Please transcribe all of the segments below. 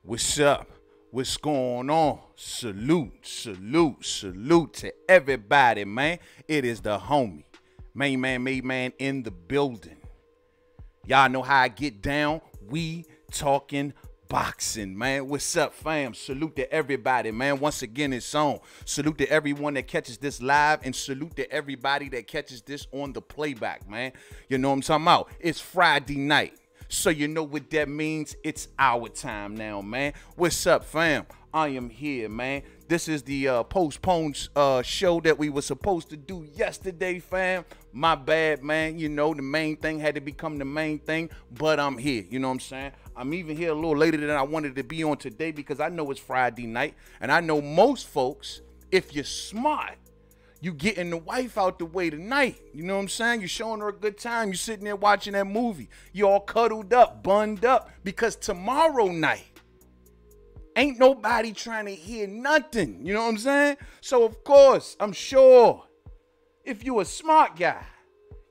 What's up? What's going on? Salute, salute, salute to everybody, man. It is the homie, Mainman Mademan in the building. Y'all know how I get down. We talking boxing, man. What's up, fam? Salute to everybody, man. Once again, it's on. Salute to everyone that catches this live, and salute to everybody that catches this on the playback, man. You know what I'm talking about? It's Friday night. So you know what that means. It's our time now, man. What's up, fam? I am here, man. This is the postponed show that we were supposed to do yesterday, fam. My bad, man. You know, the main thing had to become the main thing, but I'm here. You know what I'm saying? I'm even here a little later than I wanted to be on today because I know it's Friday night, and I know most folks, if you're smart, you getting the wife out the way tonight. You know what I'm saying? You're showing her a good time. You're sitting there watching that movie. You all cuddled up, bunned up, because tomorrow night, ain't nobody trying to hear nothing. You know what I'm saying? So, of course, I'm sure if you a smart guy,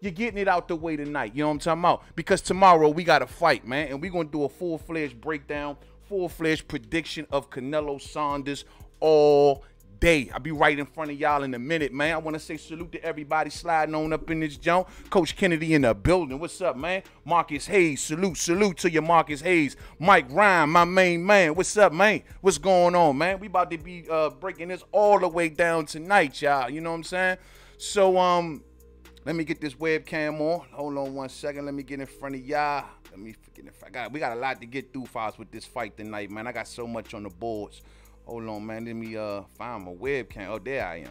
you're getting it out the way tonight. You know what I'm talking about? Because tomorrow we got to fight, man. And we're going to do a full-fledged breakdown, full-fledged prediction of Canelo Saunders all day. I'll be right in front of y'all in a minute, man. I want to say salute to everybody sliding on up in this joint. Coach Kennedy in the building. What's up, man? Marcus Hayes. Salute to you, Marcus Hayes. Mike Ryan, my main man. What's up, man? What's going on, man? We about to be breaking this all the way down tonight, y'all. You know what I'm saying? So, let me get this webcam on. Hold on one second. Let me get in front of y'all. Let me forget if we got a lot to get through for us with this fight tonight, man. I got so much on the boards. Hold on, man. Let me find my webcam. Oh, there I am.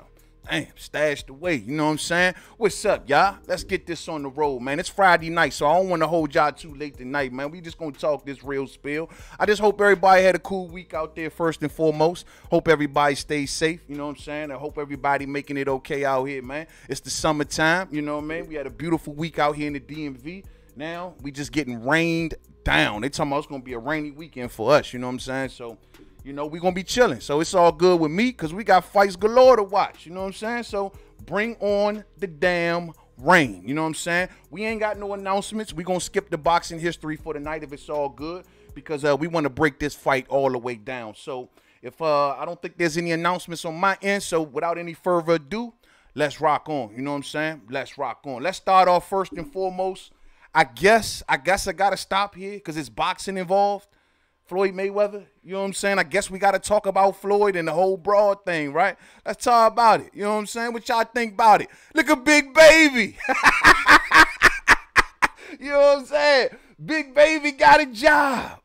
Damn, stashed away. You know what I'm saying? What's up, y'all? Let's get this on the road, man. It's Friday night, so I don't want to hold y'all too late tonight, man. We just going to talk this real spill. I just hope everybody had a cool week out there, first and foremost. Hope everybody stays safe. You know what I'm saying? I hope everybody making it okay out here, man. It's the summertime. You know what I mean? We had a beautiful week out here in the DMV. Now, we just getting rained down. They talking about it's going to be a rainy weekend for us. You know what I'm saying? So, you know, we're going to be chilling. So it's all good with me because we got fights galore to watch. You know what I'm saying? So bring on the damn rain. You know what I'm saying? We ain't got no announcements. We're going to skip the boxing history for the night if it's all good because we want to break this fight all the way down. So if I don't think there's any announcements on my end, so without any further ado, let's rock on. You know what I'm saying? Let's rock on. Let's start off first and foremost. I guess I got to stop here because it's boxing involved. Floyd Mayeather, you know what I'm saying? I guess we got to talk about Floyd and the whole brawl thing, right? Let's talk about it. You know what I'm saying? What y'all think about it? Look at Big Baby. You know what I'm saying? Big Baby got a job.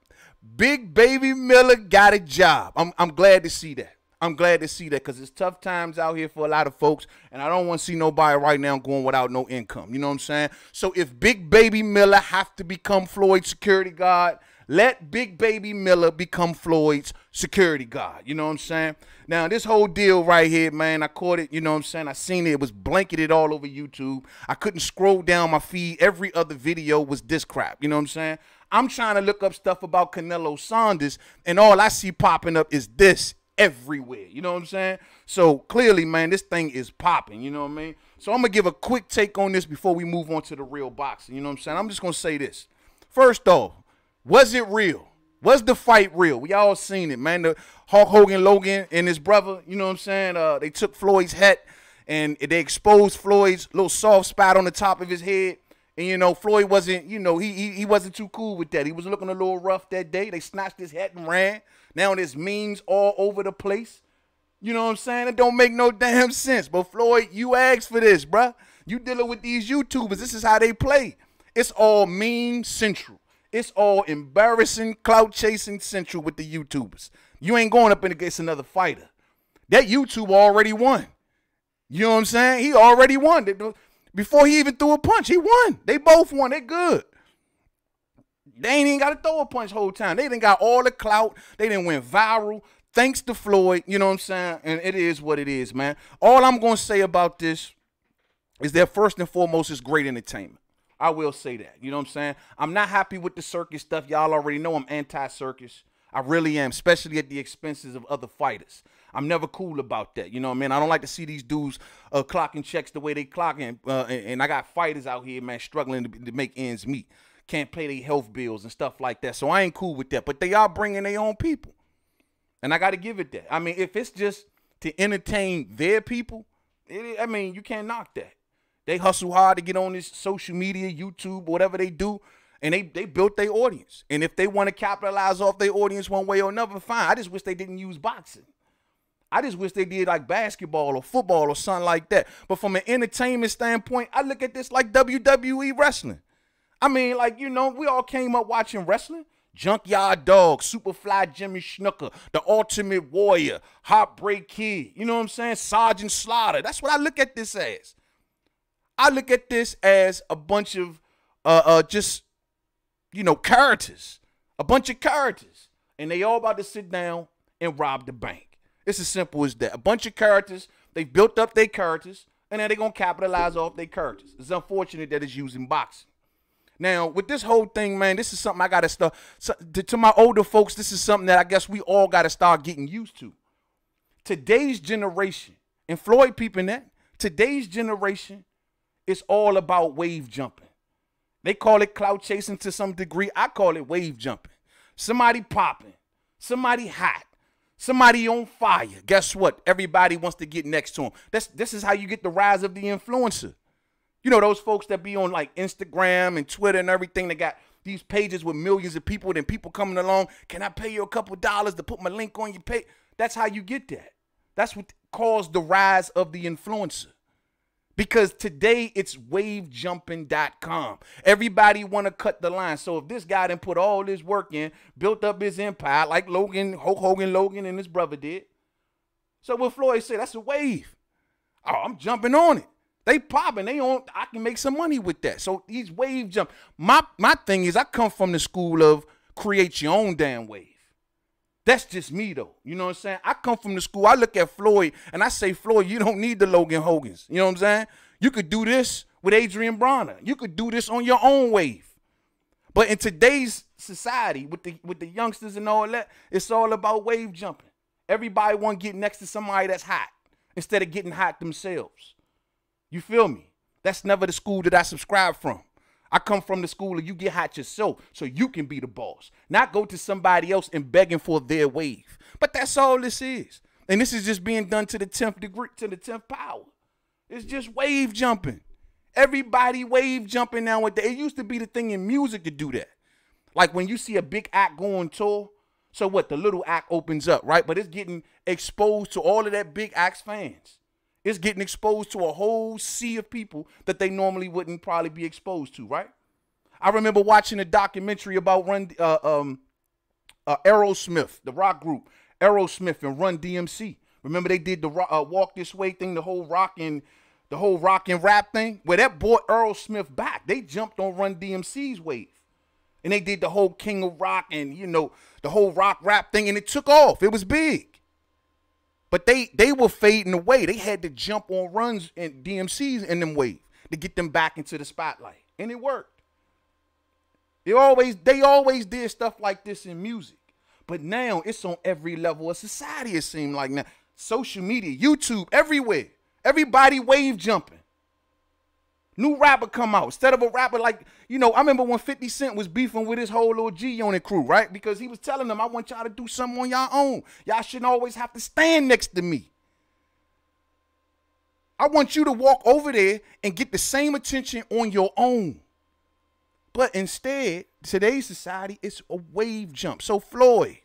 Big Baby Miller got a job. I'm glad to see that. I'm glad to see that because it's tough times out here for a lot of folks, and I don't want to see nobody right now going without no income. You know what I'm saying? So if Big Baby Miller have to become Floyd's security guard, let Big Baby Miller become Floyd's security guard. You know what I'm saying? Now, this whole deal right here, man, I caught it. You know what I'm saying? I seen it. It was blanketed all over YouTube. I couldn't scroll down my feed. Every other video was this crap. You know what I'm saying? I'm trying to look up stuff about Canelo Saunders, and all I see popping up is this everywhere. You know what I'm saying? So, clearly, man, this thing is popping. You know what I mean? So, I'm going to give a quick take on this before we move on to the real boxing. You know what I'm saying? I'm just going to say this. First off, was it real? Was the fight real? We all seen it, man. The Hulk Hogan, Logan, and his brother, you know what I'm saying? They took Floyd's hat, and they exposed Floyd's little soft spot on the top of his head. And, you know, Floyd wasn't, you know, he wasn't too cool with that. He was looking a little rough that day. They snatched his hat and ran. Now there's memes all over the place. You know what I'm saying? It don't make no damn sense. But, Floyd, you asked for this, bruh. You dealing with these YouTubers. This is how they play. It's all meme central. It's all embarrassing, clout chasing central with the YouTubers. You ain't going up against another fighter. That YouTuber already won. You know what I'm saying? He already won. Before he even threw a punch, he won. They both won. They good. They ain't even got to throw a punch the whole time. They done got all the clout. They done went viral. Thanks to Floyd. You know what I'm saying? And it is what it is, man. All I'm going to say about this is that first and foremost, it's great entertainment. I will say that. You know what I'm saying? I'm not happy with the circus stuff. Y'all already know I'm anti-circus. I really am, especially at the expenses of other fighters. I'm never cool about that. You know what I mean? I don't like to see these dudes clocking checks the way they clocking. And I got fighters out here, man, struggling to make ends meet. can't pay their health bills and stuff like that. So I ain't cool with that. But they are bringing their own people. And I got to give it that. I mean, if it's just to entertain their people, I mean, you can't knock that. They hustle hard to get on this social media, YouTube, whatever they do, and they built their audience. And if they want to capitalize off their audience one way or another, fine. I just wish they didn't use boxing. I just wish they did like basketball or football or something like that. But from an entertainment standpoint, I look at this like WWE wrestling. I mean, like, you know, we all came up watching wrestling. Junkyard Dog, Superfly Jimmy Snuka, The Ultimate Warrior, Heartbreak Kid, you know what I'm saying? Sergeant Slaughter. That's what I look at this as. I look at this as a bunch of just, you know, characters. A bunch of characters. And they all about to sit down and rob the bank. It's as simple as that. A bunch of characters. They've built up their characters, and then they're going to capitalize off their characters. It's unfortunate that it's used in boxing. Now, with this whole thing, man, this is something I got to start. To my older folks, this is something that I guess we all got to start getting used to. Today's generation, and Floyd peeping that, today's generation is all about wave jumping. They call it clout chasing to some degree. I call it wave jumping. Somebody popping, somebody hot, somebody on fire. Guess what? Everybody wants to get next to him. This is how you get the rise of the influencer. You know, those folks that be on like Instagram and Twitter and everything, they got these pages with millions of people, then people coming along, can I pay you a couple dollars to put my link on your page? That's how you get that. That's what caused the rise of the influencer. Because today it's wavejumping.com. Everybody want to cut the line. So if this guy done put all this work in, built up his empire like Logan, Hulk Hogan, Logan and his brother did. So what Floyd said, that's a wave. Oh, I'm jumping on it. They popping, I can make some money with that. So he's wave jump. My thing is I come from the school of create your own damn wave. That's just me though. You know what I'm saying? I come from the school. I look at Floyd and I say, Floyd, you don't need the Logan Hogans. You know what I'm saying? You could do this with Adrian Bronner. You could do this on your own wave. But in today's society, with the youngsters and all that, it's all about wave jumping. Everybody want to get next to somebody that's hot instead of getting hot themselves. You feel me? That's never the school that I subscribe from. I come from the school of you get hot yourself so you can be the boss. Not go to somebody else and begging for their wave. But that's all this is. And this is just being done to the 10th degree, to the 10th power. It's just wave jumping. Everybody wave jumping nowadays. It used to be the thing in music to do that. Like when you see a big act go on tour, so what? The little act opens up, right? But it's getting exposed to all of that big act's fans. It's getting exposed to a whole sea of people that they normally wouldn't probably be exposed to, right? I remember watching a documentary about Aerosmith, the rock group, Aerosmith and Run DMC. Remember they did the Walk This Way thing, the whole rock and rap thing? Where that brought Aerosmith back. They jumped on Run DMC's wave. And they did the whole King of Rock and, you know, the whole rock rap thing, and it took off. It was big. But they were fading away. They had to jump on Runs and DMCs in them wave to get them back into the spotlight. And it worked. They always did stuff like this in music. But now it's on every level of society, it seems like now. Social media, YouTube, everywhere. Everybody wave jumping. New rapper come out. Instead of a rapper like, you know, I remember when 50 Cent was beefing with his whole little G-Unit crew, right? Because he was telling them, I want y'all to do something on your own. Y'all shouldn't always have to stand next to me. I want you to walk over there and get the same attention on your own. But instead, today's society, it's a wave jump. So Floyd,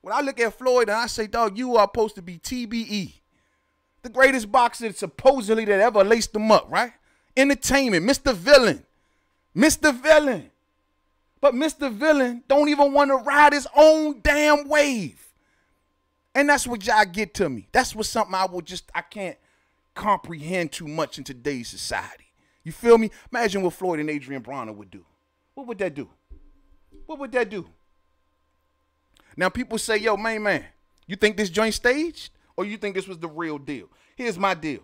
when I look at Floyd and I say, dog, you are supposed to be TBE. The greatest boxer supposedly that ever laced them up, right? Entertainment, Mr. Villain. Mr. Villain. But Mr. Villain don't even want to ride his own damn wave. And that's what y'all get to me. That's what something I can't comprehend too much in today's society. You feel me? Imagine what Floyd and Adrian Bronner would do. What would that do? What would that do? Now people say, yo, man, you think this joint staged? Or you think this was the real deal? Here's my deal.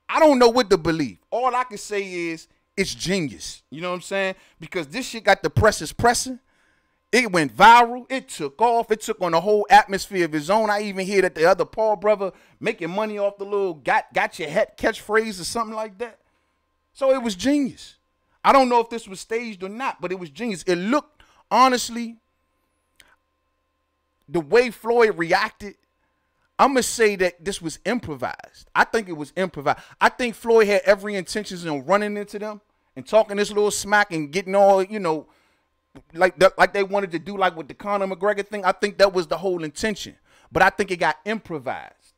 I don't know what to believe. All I can say is it's genius. You know what I'm saying? Because this shit got the presses pressing. It went viral. It took off. It took on a whole atmosphere of its own. I even hear that the other Paul brother making money off the little got your hat catchphrase or something like that. So it was genius. I don't know if this was staged or not, but it was genius. It looked, honestly, the way Floyd reacted, I'm going to say that this was improvised. I think it was improvised. I think Floyd had every intention on running into them and talking this little smack and getting all, you know, like they wanted to do like with the Conor McGregor thing. I think that was the whole intention. But I think it got improvised.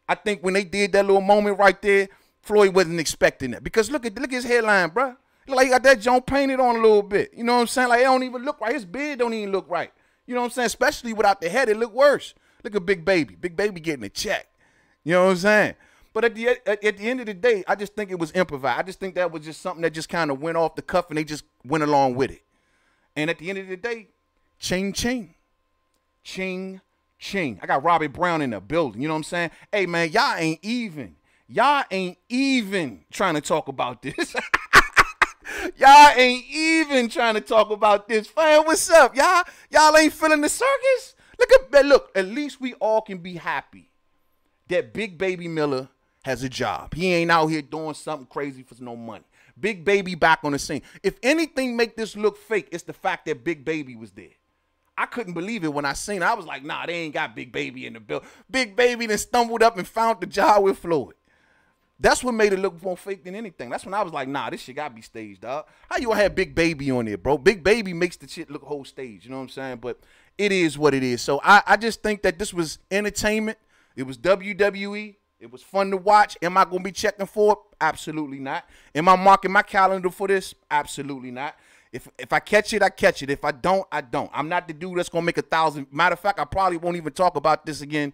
I think when they did that little moment right there, Floyd wasn't expecting it. Because look at his headline, bro. Like he got that joint painted on a little bit. You know what I'm saying? Like it don't even look right. His beard don't even look right. You know what I'm saying? Especially without the head, it look worse. Look at Big Baby. Big Baby getting a check. You know what I'm saying? But at the end of the day, I just think it was improvised. I just think that was just something that just kind of went off the cuff and they just went along with it. And at the end of the day, ching, ching. Ching, ching. I got Robbie Brown in the building. You know what I'm saying? Hey, man, y'all ain't even. Y'all ain't even trying to talk about this. Y'all ain't even trying to talk about this. Fam, what's up? Y'all ain't feeling the circus? Look, at least we all can be happy that Big Baby Miller has a job. He ain't out here doing something crazy for no money. Big Baby back on the scene. If anything make this look fake, it's the fact that Big Baby was there. I couldn't believe it when I seen it. I was like, nah, they ain't got Big Baby in the building. Big Baby then stumbled up and found the job with Floyd. That's what made it look more fake than anything. That's when I was like, nah, this shit gotta be staged, dog. How you gonna have Big Baby on there, bro? Big Baby makes the shit look whole stage, you know what I'm saying? But it is what it is. So I just think that this was entertainment. It was WWE. It was fun to watch. Am I gonna be checking for it? Absolutely not. Am I marking my calendar for this? Absolutely not. If I catch it, I catch it. If I don't, I don't. I'm not the dude that's gonna make 1,000. Matter of fact, I probably won't even talk about this again.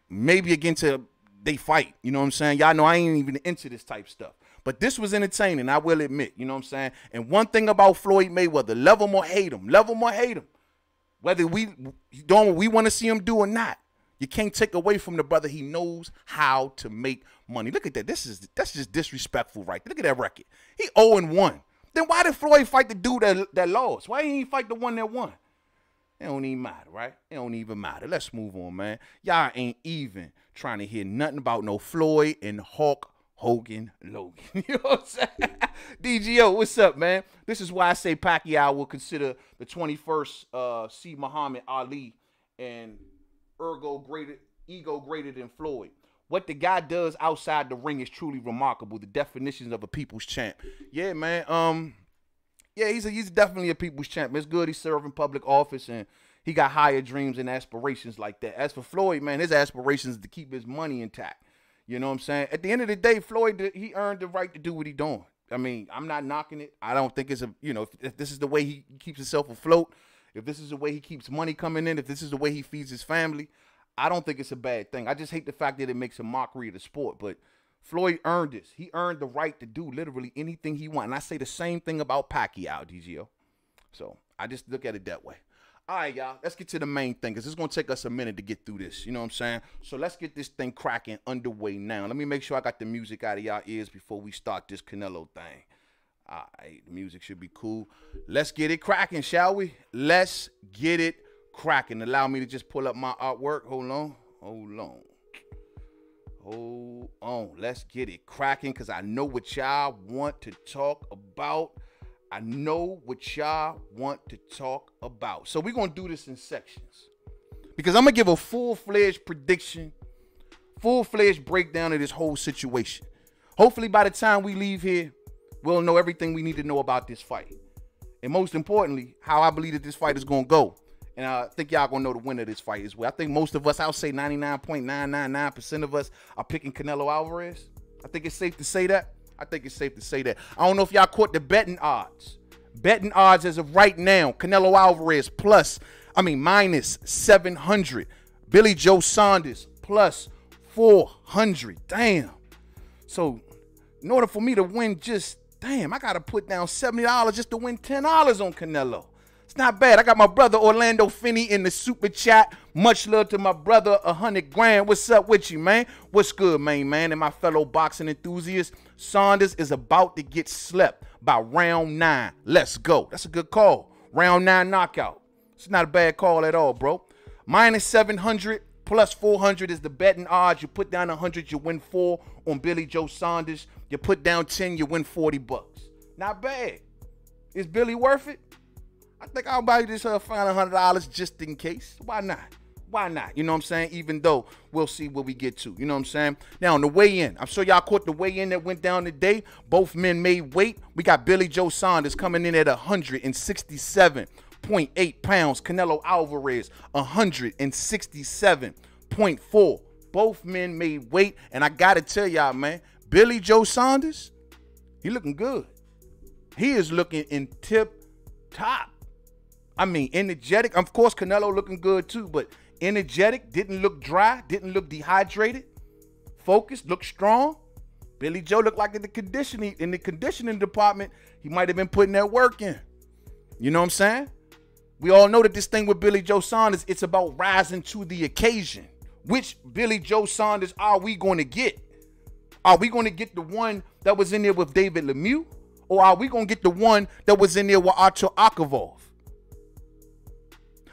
Maybe again till they fight. You know what I'm saying? Y'all know I ain't even into this type stuff. But this was entertaining, I will admit. You know what I'm saying? And one thing about Floyd Mayweather, love him or hate him, love him or hate him, whether we want to see him do or not, you can't take away from the brother. He knows how to make money. Look at that. That's just disrespectful, right? Look at that record. He 0-1. Then why did Floyd fight the dude that lost? Why didn't he fight the one that won? It don't even matter, right? It don't even matter. Let's move on, man. Y'all ain't even trying to hear nothing about no Floyd and Hulk Hogan Logan. You know what I'm saying? DGO, what's up, man? This is why I say Pacquiao will consider the 21st see Muhammad Ali and ego greater than Floyd. What the guy does outside the ring is truly remarkable. The definitions of a people's champ. Yeah, man. Yeah, he's definitely a people's champ. It's good he's serving public office and he got higher dreams and aspirations like that. As for Floyd, man, his aspirations is to keep his money intact. You know what I'm saying? At the end of the day, Floyd, he earned the right to do what he's doing. I mean, I'm not knocking it. I don't think it's if this is the way he keeps himself afloat, if this is the way he keeps money coming in, if this is the way he feeds his family, I don't think it's a bad thing. I just hate the fact that it makes a mockery of the sport. But Floyd earned this. He earned the right to do literally anything he wants. And I say the same thing about Pacquiao, DGO. So I just look at it that way. All right, y'all, let's get to the main thing because it's going to take us a minute to get through this. You know what I'm saying? So let's get this thing cracking underway now. Let me make sure I got the music out of y'all ears before we start this Canelo thing. All right, the music should be cool. Let's get it cracking, shall we? Let's get it cracking. Allow me to just pull up my artwork. Hold on. Let's get it cracking because I know what y'all want to talk about. So we're going to do this in sections because I'm going to give a full-fledged prediction, full-fledged breakdown of this whole situation. Hopefully by the time we leave here, we'll know everything we need to know about this fight. And most importantly, how I believe that this fight is going to go. And I think y'all going to know the winner of this fight as well. I think most of us, I'll say 99.999% of us are picking Canelo Alverez. I think it's safe to say that. I don't know if y'all caught the betting odds. Betting odds as of right now, Canelo Alvarez minus 700. Billy Jie Saunders plus 400. Damn. So in order for me to win I got to put down $70 just to win $10 on Canelo. It's not bad. I got my brother Orlando Finney in the super chat. Much love to my brother 100 grand. What's up with you, man? What's good, man? And my fellow boxing enthusiasts, Saunders is about to get slept by round 9. Let's go. That's a good call. Round 9 knockout. It's not a bad call at all, bro. Minus 700 plus 400 is the betting odds. You put down 100, you win 4 on Billy Jie Saunders. You put down 10, you win $40. Not bad. Is Billy worth it? I think I'll buy this final $100 just in case. Why not? Why not? You know what I'm saying? Even though we'll see what we get to. You know what I'm saying? Now, on the weigh-in, I'm sure y'all caught the weigh-in that went down today. Both men made weight. We got Billy Jie Saunders coming in at 167.8 pounds. Canelo Alverez, 167.4. Both men made weight. And I got to tell y'all, man, Billy Jie Saunders, he looking good. He is looking in tip-top. I mean, energetic. Of course, Canelo looking good too, but energetic, didn't look dry, didn't look dehydrated, focused, looked strong. Billy Jie looked like in the conditioning department, he might have been putting that work in. You know what I'm saying? We all know that this thing with Billy Jie Saunders, it's about rising to the occasion. Which Billy Jie Saunders are we going to get? Are we going to get the one that was in there with David Lemieux? Or are we going to get the one that was in there with Artur Akavov?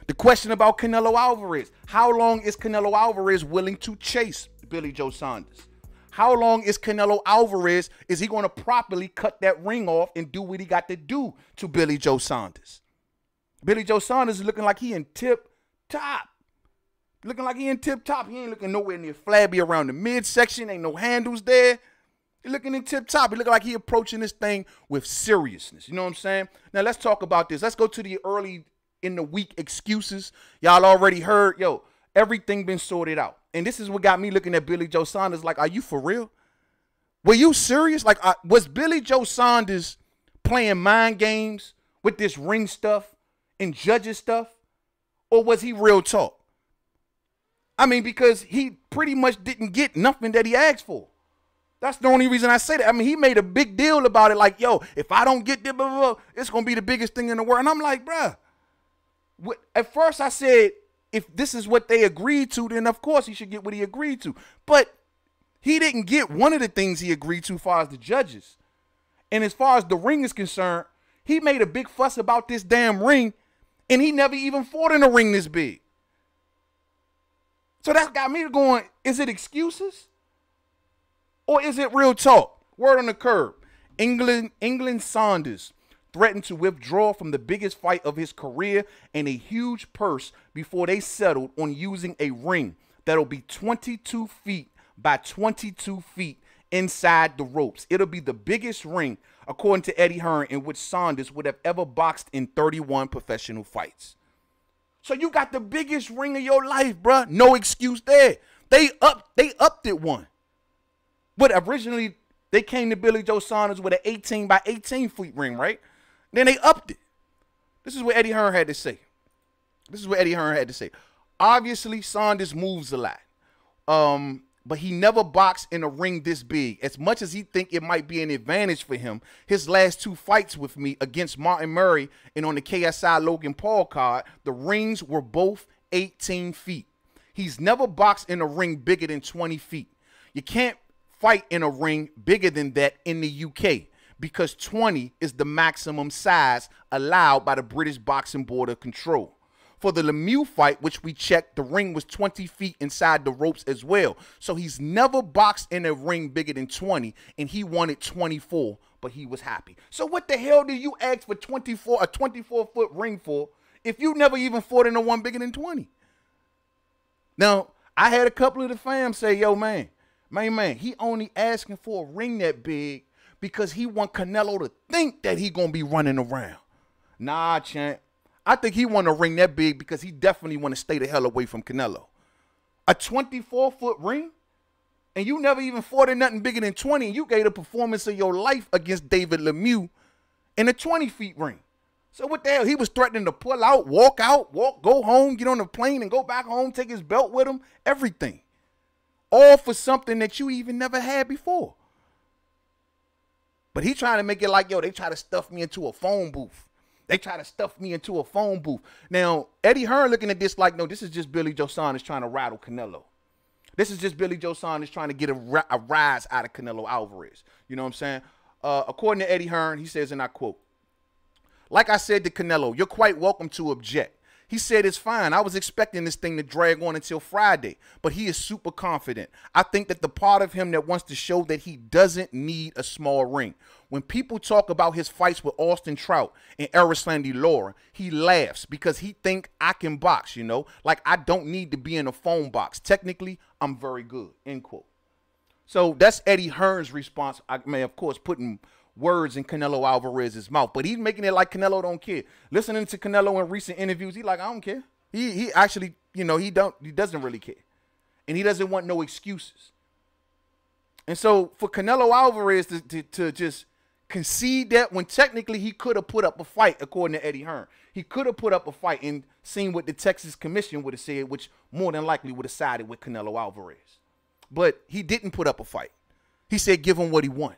The question about Canelo Alverez. How long is Canelo Alverez willing to chase Billy Jie Saunders? How long is Canelo Alverez, is he going to properly cut that ring off and do what he got to do to Billy Jie Saunders? Billy Jie Saunders is looking like he in tip-top. Looking like he in tip-top. He ain't looking nowhere near flabby around the midsection. Ain't no handles there. He looking in tip-top. He looking like he approaching this thing with seriousness. You know what I'm saying? Now, let's talk about this. Let's go to the early in the week excuses. Y'all already heard, yo, everything been sorted out. And this is what got me looking at Billy Jie Saunders like, are you for real? Were you serious? Like, was Billy Jie Saunders playing mind games with this ring stuff and judges stuff? Or was he real talk? I mean, because he pretty much didn't get nothing that he asked for. That's the only reason I say that. I mean, he made a big deal about it. Like, yo, if I don't get this, blah, blah, blah, it's going to be the biggest thing in the world. And I'm like, bruh, at first I said, if this is what they agreed to, then of course he should get what he agreed to. But he didn't get one of the things he agreed to as far as the judges. And as far as the ring is concerned, he made a big fuss about this damn ring, and he never even fought in a ring this big. So that got me going, is it excuses? Or is it real talk? Word on the curb. England Saunders threatened to withdraw from the biggest fight of his career and a huge purse before they settled on using a ring that'll be 22 feet by 22 feet inside the ropes. It'll be the biggest ring, according to Eddie Hearn, in which Saunders would have ever boxed in 31 professional fights. So you got the biggest ring of your life, bruh. No excuse there. They upped it one. But originally, they came to Billy Jie Saunders with an 18 by 18 feet ring, right? Then they upped it. This is what Eddie Hearn had to say. This is what Eddie Hearn had to say. Obviously, Saunders moves a lot. But he never boxed in a ring this big. As much as he think it might be an advantage for him, his last two fights with me against Martin Murray and on the KSI Logan Paul card, the rings were both 18 feet. He's never boxed in a ring bigger than 20 feet. You can't fight in a ring bigger than that in the UK because 20 is the maximum size allowed by the British Boxing Board of Control. For the Lemieux fight, which we checked, the ring was 20 feet inside the ropes as well. So he's never boxed in a ring bigger than 20, and he wanted 24, but he was happy. So what the hell did you ask for a 24-foot ring for if you never even fought in a one bigger than 20? Now, I had a couple of the fam say, yo, man, he only asking for a ring that big because he want Canelo to think that he gonna be running around. Nah, champ. I think he want a ring that big because he definitely want to stay the hell away from Canelo. A 24-foot ring? And you never even fought in nothing bigger than 20. And you gave the performance of your life against David Lemieux in a 20-feet ring. So what the hell? He was threatening to pull out, go home, get on the plane and go back home, take his belt with him, everything. All for something that you even never had before. But he trying to make it like, yo, they try to stuff me into a phone booth. They try to stuff me into a phone booth. Now, Eddie Hearn looking at this like, no, this is just Billy Jie Saunders trying to rattle Canelo. This is just Billy Jie Saunders trying to get a rise out of Canelo Alvarez. You know what I'm saying? According to Eddie Hearn, he says, and I quote, like I said to Canelo, you're quite welcome to object. He said it's fine. I was expecting this thing to drag on until Friday, but he is super confident. I think that the part of him that wants to show that he doesn't need a small ring. When people talk about his fights with Austin Trout and Erislandy Lara, he laughs because he think I can box, you know, like I don't need to be in a phone box. Technically, I'm very good, end quote. So that's Eddie Hearn's response. I may, of course, putting words in Canelo Alvarez's mouth, but he's making it like Canelo don't care. Listening to Canelo in recent interviews, he like, I don't care. He actually, you know, he doesn't really care. And he doesn't want no excuses. And so for Canelo Alvarez to just concede that when technically he could have put up a fight, according to Eddie Hearn, he could have put up a fight and seen what the Texas Commission would have said, which more than likely would have sided with Canelo Alvarez. But he didn't put up a fight. He said, give him what he wants.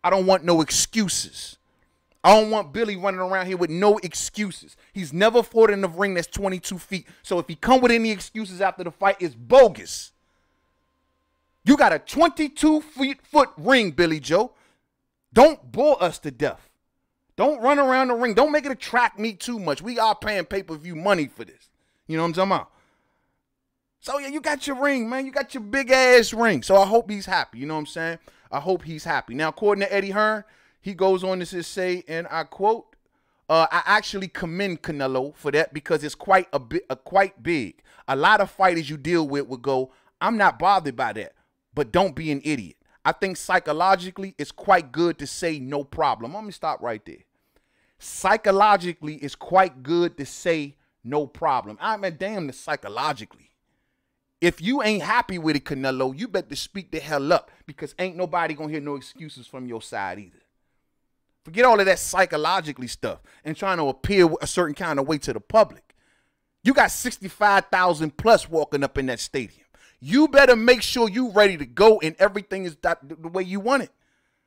I don't want no excuses. I don't want Billy running around here with no excuses. He's never fought in the ring that's 22 feet. So if he come with any excuses after the fight, it's bogus. You got a 22-foot ring, Billy Joe. Don't bore us to death. Don't run around the ring. Don't make it attract me too much. We are paying pay-per-view money for this. You know what I'm talking about? So, yeah, you got your ring, man. You got your big-ass ring. So I hope he's happy. You know what I'm saying? I hope he's happy. Now, according to Eddie Hearn, he goes on to say, and I quote, I actually commend Canelo for that because it's quite big. A lot of fighters you deal with would go, I'm not bothered by that, but don't be an idiot. I think psychologically it's quite good to say no problem. Let me stop right there. Psychologically, it's quite good to say no problem. I mean, damn the psychologically. If you ain't happy with it, Canelo, you better speak the hell up because ain't nobody going to hear no excuses from your side either. Forget all of that psychologically stuff and trying to appear a certain kind of way to the public. You got 65,000 plus walking up in that stadium. You better make sure you ready to go and everything is the way you want it.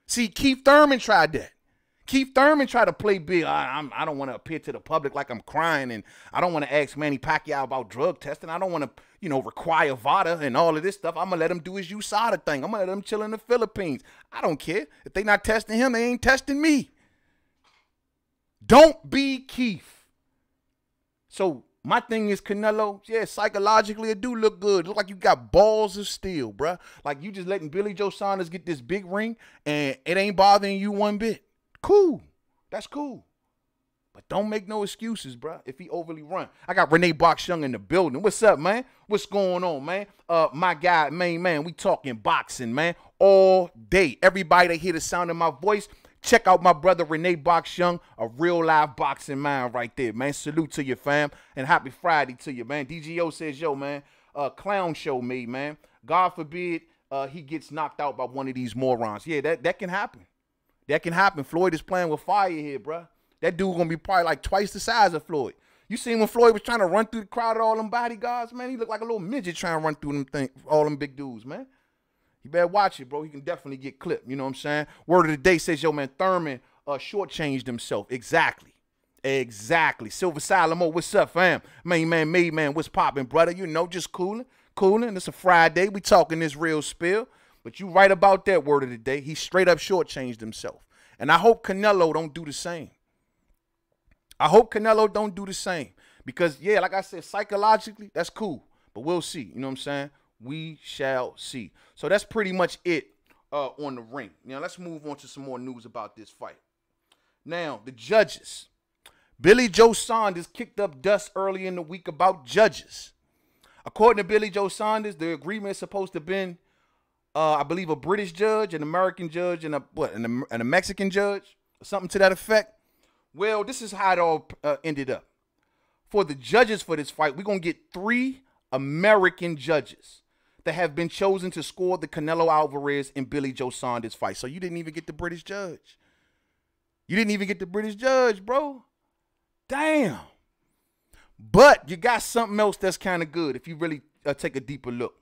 See, Keith Thurman tried that. Keith Thurman tried to play big. I don't want to appear to the public like I'm crying, and I don't want to ask Manny Pacquiao about drug testing. I don't want to, you know, require VADA and all of this stuff. I'm going to let him do his USADA thing. I'm going to let him chill in the Philippines. I don't care. If they not testing him, they ain't testing me. Don't be Keith. So my thing is, Canelo, yeah, psychologically it do look good. Look like you got balls of steel, bruh. Like you just letting Billy Jie Saunders get this big ring, and it ain't bothering you one bit. Cool. That's cool. But don't make no excuses, bro, if he overly run. I got Renee Box Young in the building. What's up, man? What's going on, man? My guy, Main Man, we talking boxing, man, all day. Everybody that hear the sound of my voice, check out my brother Renee Box Young, a real live boxing man right there, man. Salute to you, fam, and happy Friday to you, man. DGO says, yo, man, clown show made, man. God forbid he gets knocked out by one of these morons. Yeah, that can happen. That can happen. Floyd is playing with fire here, bro. That dude gonna be probably like twice the size of Floyd. You seen when Floyd was trying to run through the crowd of all them bodyguards, man? He looked like a little midget trying to run through them things, all them big dudes, man. You better watch it, bro. He can definitely get clipped. You know what I'm saying? Word of the day says, yo, man, Thurman shortchanged himself. Exactly. Exactly. Silver Salomo, what's up, fam? MainmanMademan, what's popping, brother? You know, just cooling. Cooling. It's a Friday. We talking this real spill. But you right about that, word of the day. He straight up shortchanged himself. And I hope Canelo don't do the same. I hope Canelo don't do the same. Because, yeah, like I said, psychologically, that's cool. But we'll see. You know what I'm saying? We shall see. So that's pretty much it on the ring. Now, let's move on to some more news about this fight. Now, the judges. Billy Jie Saunders kicked up dust early in the week about judges. According to Billy Jie Saunders, the agreement is supposed to have been, I believe, a British judge, an American judge, and a Mexican judge, something to that effect. Well, this is how it all ended up. For the judges for this fight, we're going to get 3 American judges that have been chosen to score the Canelo Alverez and Billy Jie Saunders fight. So you didn't even get the British judge. You didn't even get the British judge, bro. Damn. But you got something else that's kind of good if you really take a deeper look.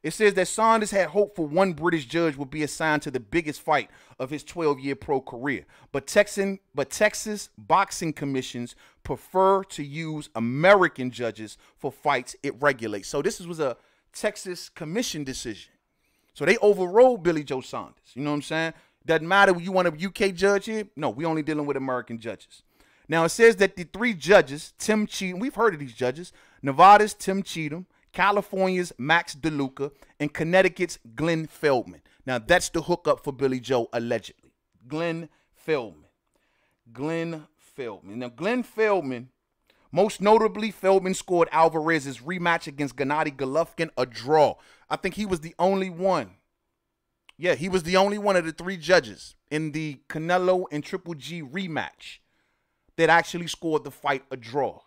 It says that Saunders had hoped for 1 British judge would be assigned to the biggest fight of his 12-year pro career. But Texas boxing commissions prefer to use American judges for fights it regulates. So this was a Texas commission decision. So they overrode Billy Jie Saunders. You know what I'm saying? Doesn't matter if you want a UK judge here. No, we only dealing with American judges. Now, it says that the 3 judges, Tim Cheatham, we've heard of these judges, Nevada's Tim Cheatham, California's Max DeLuca, and Connecticut's Glenn Feldman. Now, that's the hookup for Billy Joe, allegedly. Glenn Feldman. Glenn Feldman. Now, Glenn Feldman, most notably, Feldman scored Alvarez's rematch against Gennady Golovkin a draw. I think he was the only one. Yeah, he was the only one of the 3 judges in the Canelo and Triple G rematch that actually scored the fight a draw.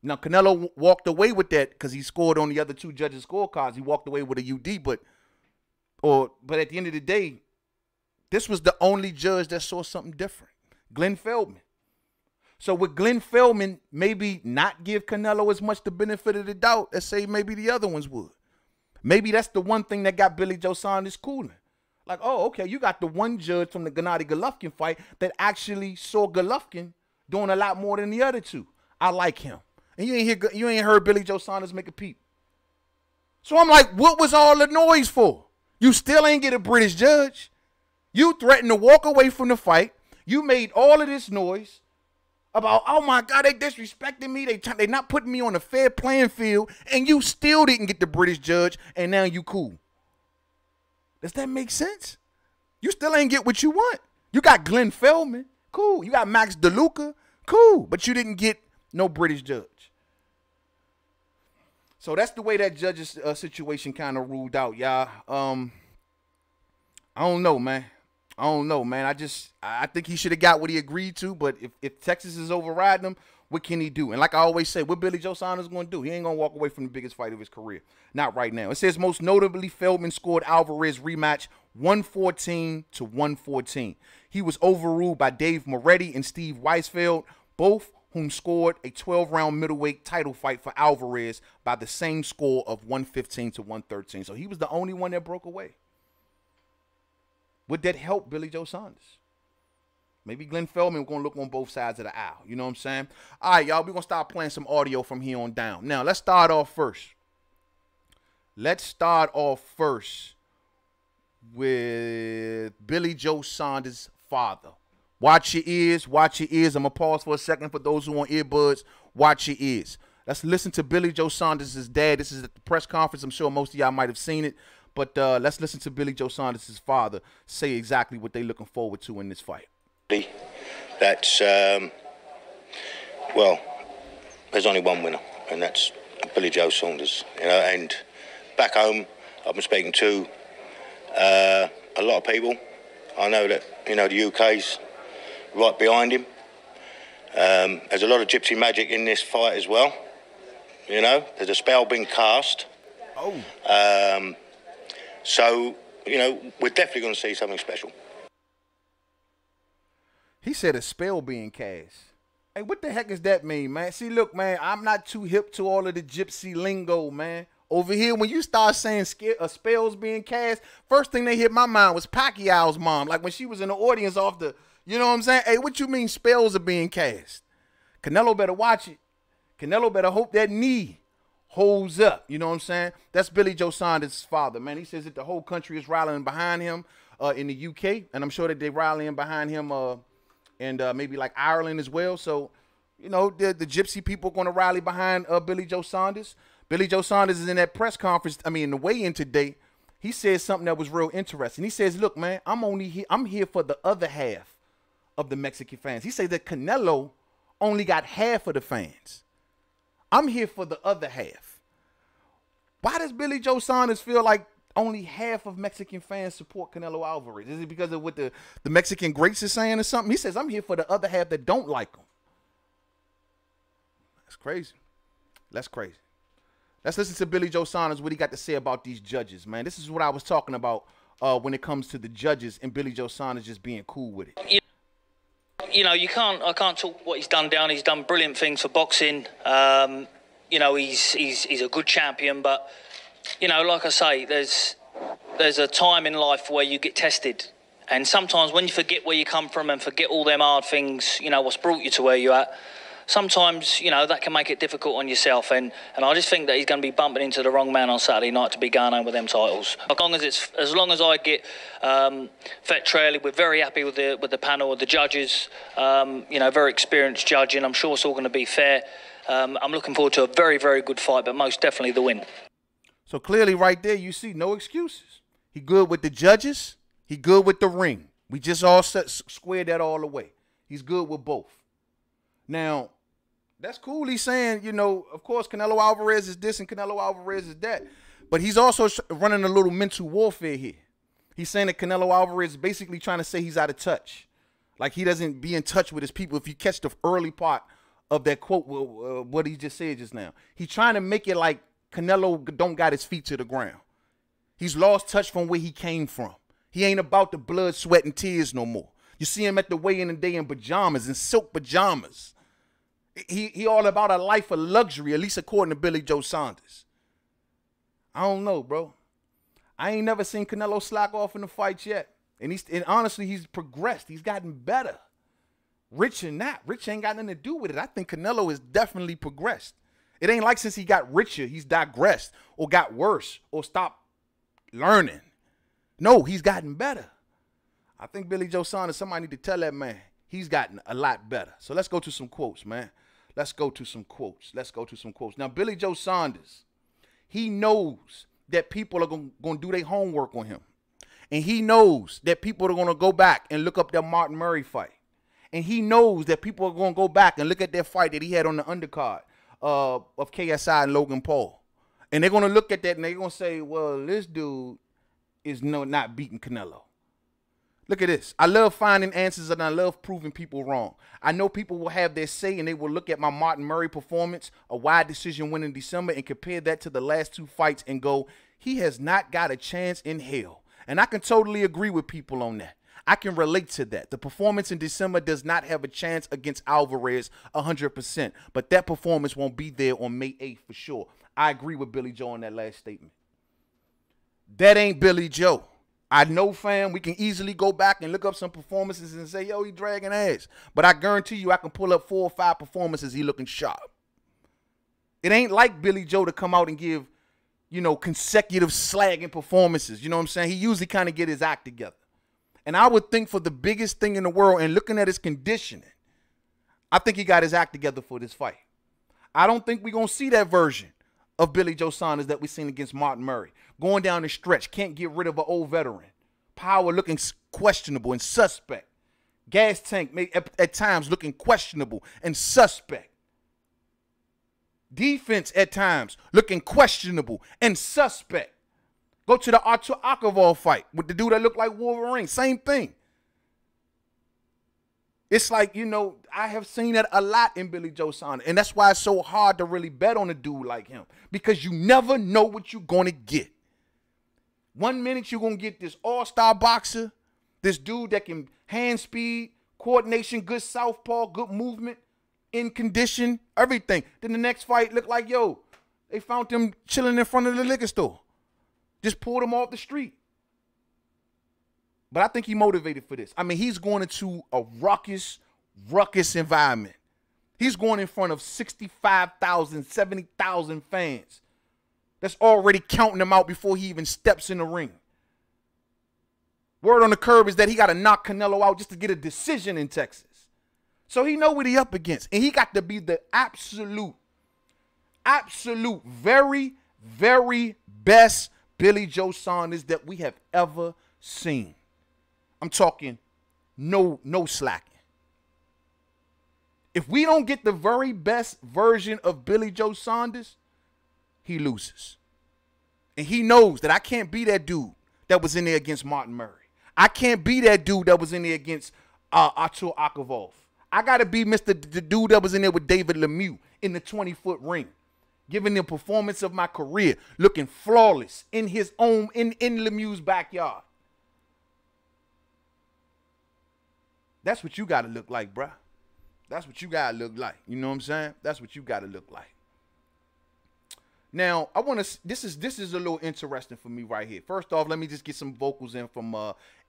Now, Canelo walked away with that because he scored on the other 2 judges' scorecards. He walked away with a UD, but at the end of the day, this was the only judge that saw something different. Glenn Feldman. So would Glenn Feldman maybe not give Canelo as much the benefit of the doubt as say maybe the other ones would? Maybe that's the one thing that got Billy Joe Saunders cooling. Like, oh, okay, you got the one judge from the Gennady Golovkin fight that actually saw Golovkin doing a lot more than the other 2. I like him. And you ain't heard Billy Joe Saunders make a peep. So I'm like, what was all the noise for? You still ain't get a British judge. You threatened to walk away from the fight. You made all of this noise about, oh my God, they disrespecting me. They not putting me on a fair playing field, and you still didn't get the British judge, and now you cool. Does that make sense? You still ain't get what you want. You got Glenn Feldman, cool. You got Max DeLuca, cool. But you didn't get no British judge. So that's the way that judge's situation kind of ruled out, y'all. I don't know, man. I don't know, man. I think he should have got what he agreed to, but if Texas is overriding him, what can he do? And like I always say, what Billy Joe Saunders going to do? He ain't going to walk away from the biggest fight of his career. Not right now. It says most notably, Feldman scored Alvarez rematch 114 to 114. He was overruled by Dave Moretti and Steve Weisfeld, both whom scored a 12-round middleweight title fight for Alvarez by the same score of 115 to 113. So he was the only one that broke away. Would that help Billy Joe Saunders? Maybe Glenn Feldman going to look on both sides of the aisle. You know what I'm saying? All right, y'all, we're going to start playing some audio from here on down. Now, let's start off first. Let's start off first with Billy Joe Saunders' father. Watch your ears. Watch your ears. I'm going to pause for a second for those who want earbuds. Watch your ears. Let's listen to Billy Joe Saunders' dad. This is at the press conference. I'm sure most of y'all might have seen it. But let's listen to Billy Joe Saunders' father say exactly what they're looking forward to in this fight. That's, well, there's only one winner, and that's Billy Joe Saunders. You know, and back home, I've been speaking to a lot of people. I know that, you know, the UK's right behind him. There's a lot of gypsy magic in this fight as well. You know, there's a spell being cast. Oh. So, you know, we're definitely going to see something special. He said a spell being cast. Hey, what the heck does that mean, man? See, look, man, I'm not too hip to all of the gypsy lingo, man. Over here, when you start saying spells being cast, first thing that hit my mind was Pacquiao's mom. Like when she was in the audience off the, you know what I'm saying? Hey, what you mean spells are being cast? Canelo better watch it. Canelo better hope that knee holds up. You know what I'm saying? That's Billy Joe Saunders' father, man. He says that the whole country is rallying behind him in the UK, and I'm sure that they're rallying behind him and maybe like Ireland as well. So, you know, the gypsy people are going to rally behind Billy Joe Saunders. Billy Joe Saunders is in that press conference, in the weigh-in today. He said something that was real interesting. He says, look, man, I'm here for the other half of the Mexican fans. He says that Canelo only got half of the fans. I'm here for the other half. Why does Billy Joe Saunders feel like only half of Mexican fans support Canelo Alvarez? Is it because of what the Mexican greats are saying or something? He says, I'm here for the other half that don't like him. That's crazy. That's crazy. Let's listen to Billy Joe Saunders, what he got to say about these judges, man. This is what I was talking about when it comes to the judges and Billy Joe Saunders just being cool with it. You know, I can't talk what he's done down. He's done brilliant things for boxing. You know, he's a good champion, but, you know, like I say, there's a time in life where you get tested. And sometimes when you forget where you come from and forget all them hard things, you know, what's brought you to where you're at, sometimes, you know, that can make it difficult on yourself. And I just think that he's going to be bumping into the wrong man on Saturday night to be going home with them titles. As long as I get Fett Trailly, we're very happy with the panel of the judges. You know, very experienced judging. I'm sure it's all going to be fair. I'm looking forward to a very, very good fight, but most definitely the win. So clearly right there, you see no excuses. He good with the judges. He good with the ring. We just all squared that all away. He's good with both. Now, that's cool. He's saying, you know, of course, Canelo Alvarez is this and Canelo Alvarez is that. But he's also running a little mental warfare here. He's saying that Canelo Alvarez is basically trying to say he's out of touch. Like he doesn't be in touch with his people. If you catch the early part of that quote, what he just said just now. He's trying to make it like Canelo don't got his feet to the ground. He's lost touch from where he came from. He ain't about the blood, sweat, and tears no more. You see him at the weigh-in today in pajamas, in silk pajamas. He all about a life of luxury, at least according to Billy Jie Saunders. I don't know, bro. I ain't never seen Canelo slack off in the fights yet. And honestly, he's progressed. He's gotten better. Rich and not. Rich ain't got nothing to do with it. I think Canelo has definitely progressed. It ain't like since he got richer, he's digressed or got worse or stopped learning. No, he's gotten better. I think Billy Jie Saunders, somebody need to tell that man he's gotten a lot better. So let's go to some quotes, man. Let's go to some quotes. Let's go to some quotes. Now, Billy Jie Saunders, he knows that people are going to do their homework on him. And he knows that people are going to go back and look up that Martin Murray fight. And he knows that people are going to go back and look at that fight that he had on the undercard of KSI and Logan Paul. And they're going to look at that and they're going to say, well, this dude is not beating Canelo. Look at this. I love finding answers and I love proving people wrong. I know people will have their say and they will look at my Martin Murray performance, a wide decision win in December, and compare that to the last two fights and go, he has not got a chance in hell. And I can totally agree with people on that. I can relate to that. The performance in December does not have a chance against Alvarez 100%, but that performance won't be there on May 8th for sure. I agree with Billy Jie on that last statement. That ain't Billy Jie. I know, fam, we can easily go back and look up some performances and say, yo, he dragging ass. But I guarantee you I can pull up 4 or 5 performances he looking sharp. It ain't like Billy Jie to come out and give, you know, consecutive slagging performances. You know what I'm saying? He usually kind of get his act together. And I would think for the biggest thing in the world and looking at his conditioning, I think he got his act together for this fight. I don't think we're going to see that version of Billy Jie Saunders that we seen against Martin Murray. Going down the stretch, can't get rid of an old veteran. Power looking questionable and suspect. Gas tank at times looking questionable and suspect. Defense at times looking questionable and suspect. Go to the Artur Akavov fight with the dude that looked like Wolverine. Same thing. It's like, you know, I have seen that a lot in Billy Jie Saunders. And that's why it's so hard to really bet on a dude like him. Because you never know what you're going to get. 1 minute you're going to get this all-star boxer, this dude that can hand speed, coordination, good southpaw, good movement, in condition, everything. Then the next fight looked like, yo, they found him chilling in front of the liquor store. Just pulled him off the street. But I think he motivated for this. I mean, he's going into a ruckus environment. He's going in front of 65,000, 70,000 fans. That's already counting him out before he even steps in the ring. Word on the curb is that he got to knock Canelo out just to get a decision in Texas. So he know what he up against. And he got to be the absolute, very, very best Billy Jie Saunders that we have ever seen. I'm talking no slacking. If we don't get the very best version of Billy Jie Saunders, he loses. And he knows that I can't be that dude that was in there against Martin Murray. I can't be that dude that was in there against Artur Akavov. I got to be the dude that was in there with David Lemieux in the 20-foot ring, giving the performance of my career, looking flawless in his own, in Lemieux's backyard. That's what you got to look like, bruh. That's what you got to look like. You know what I'm saying? That's what you got to look like. Now, I want to, this is a little interesting for me right here. First off, let me just get some vocals in from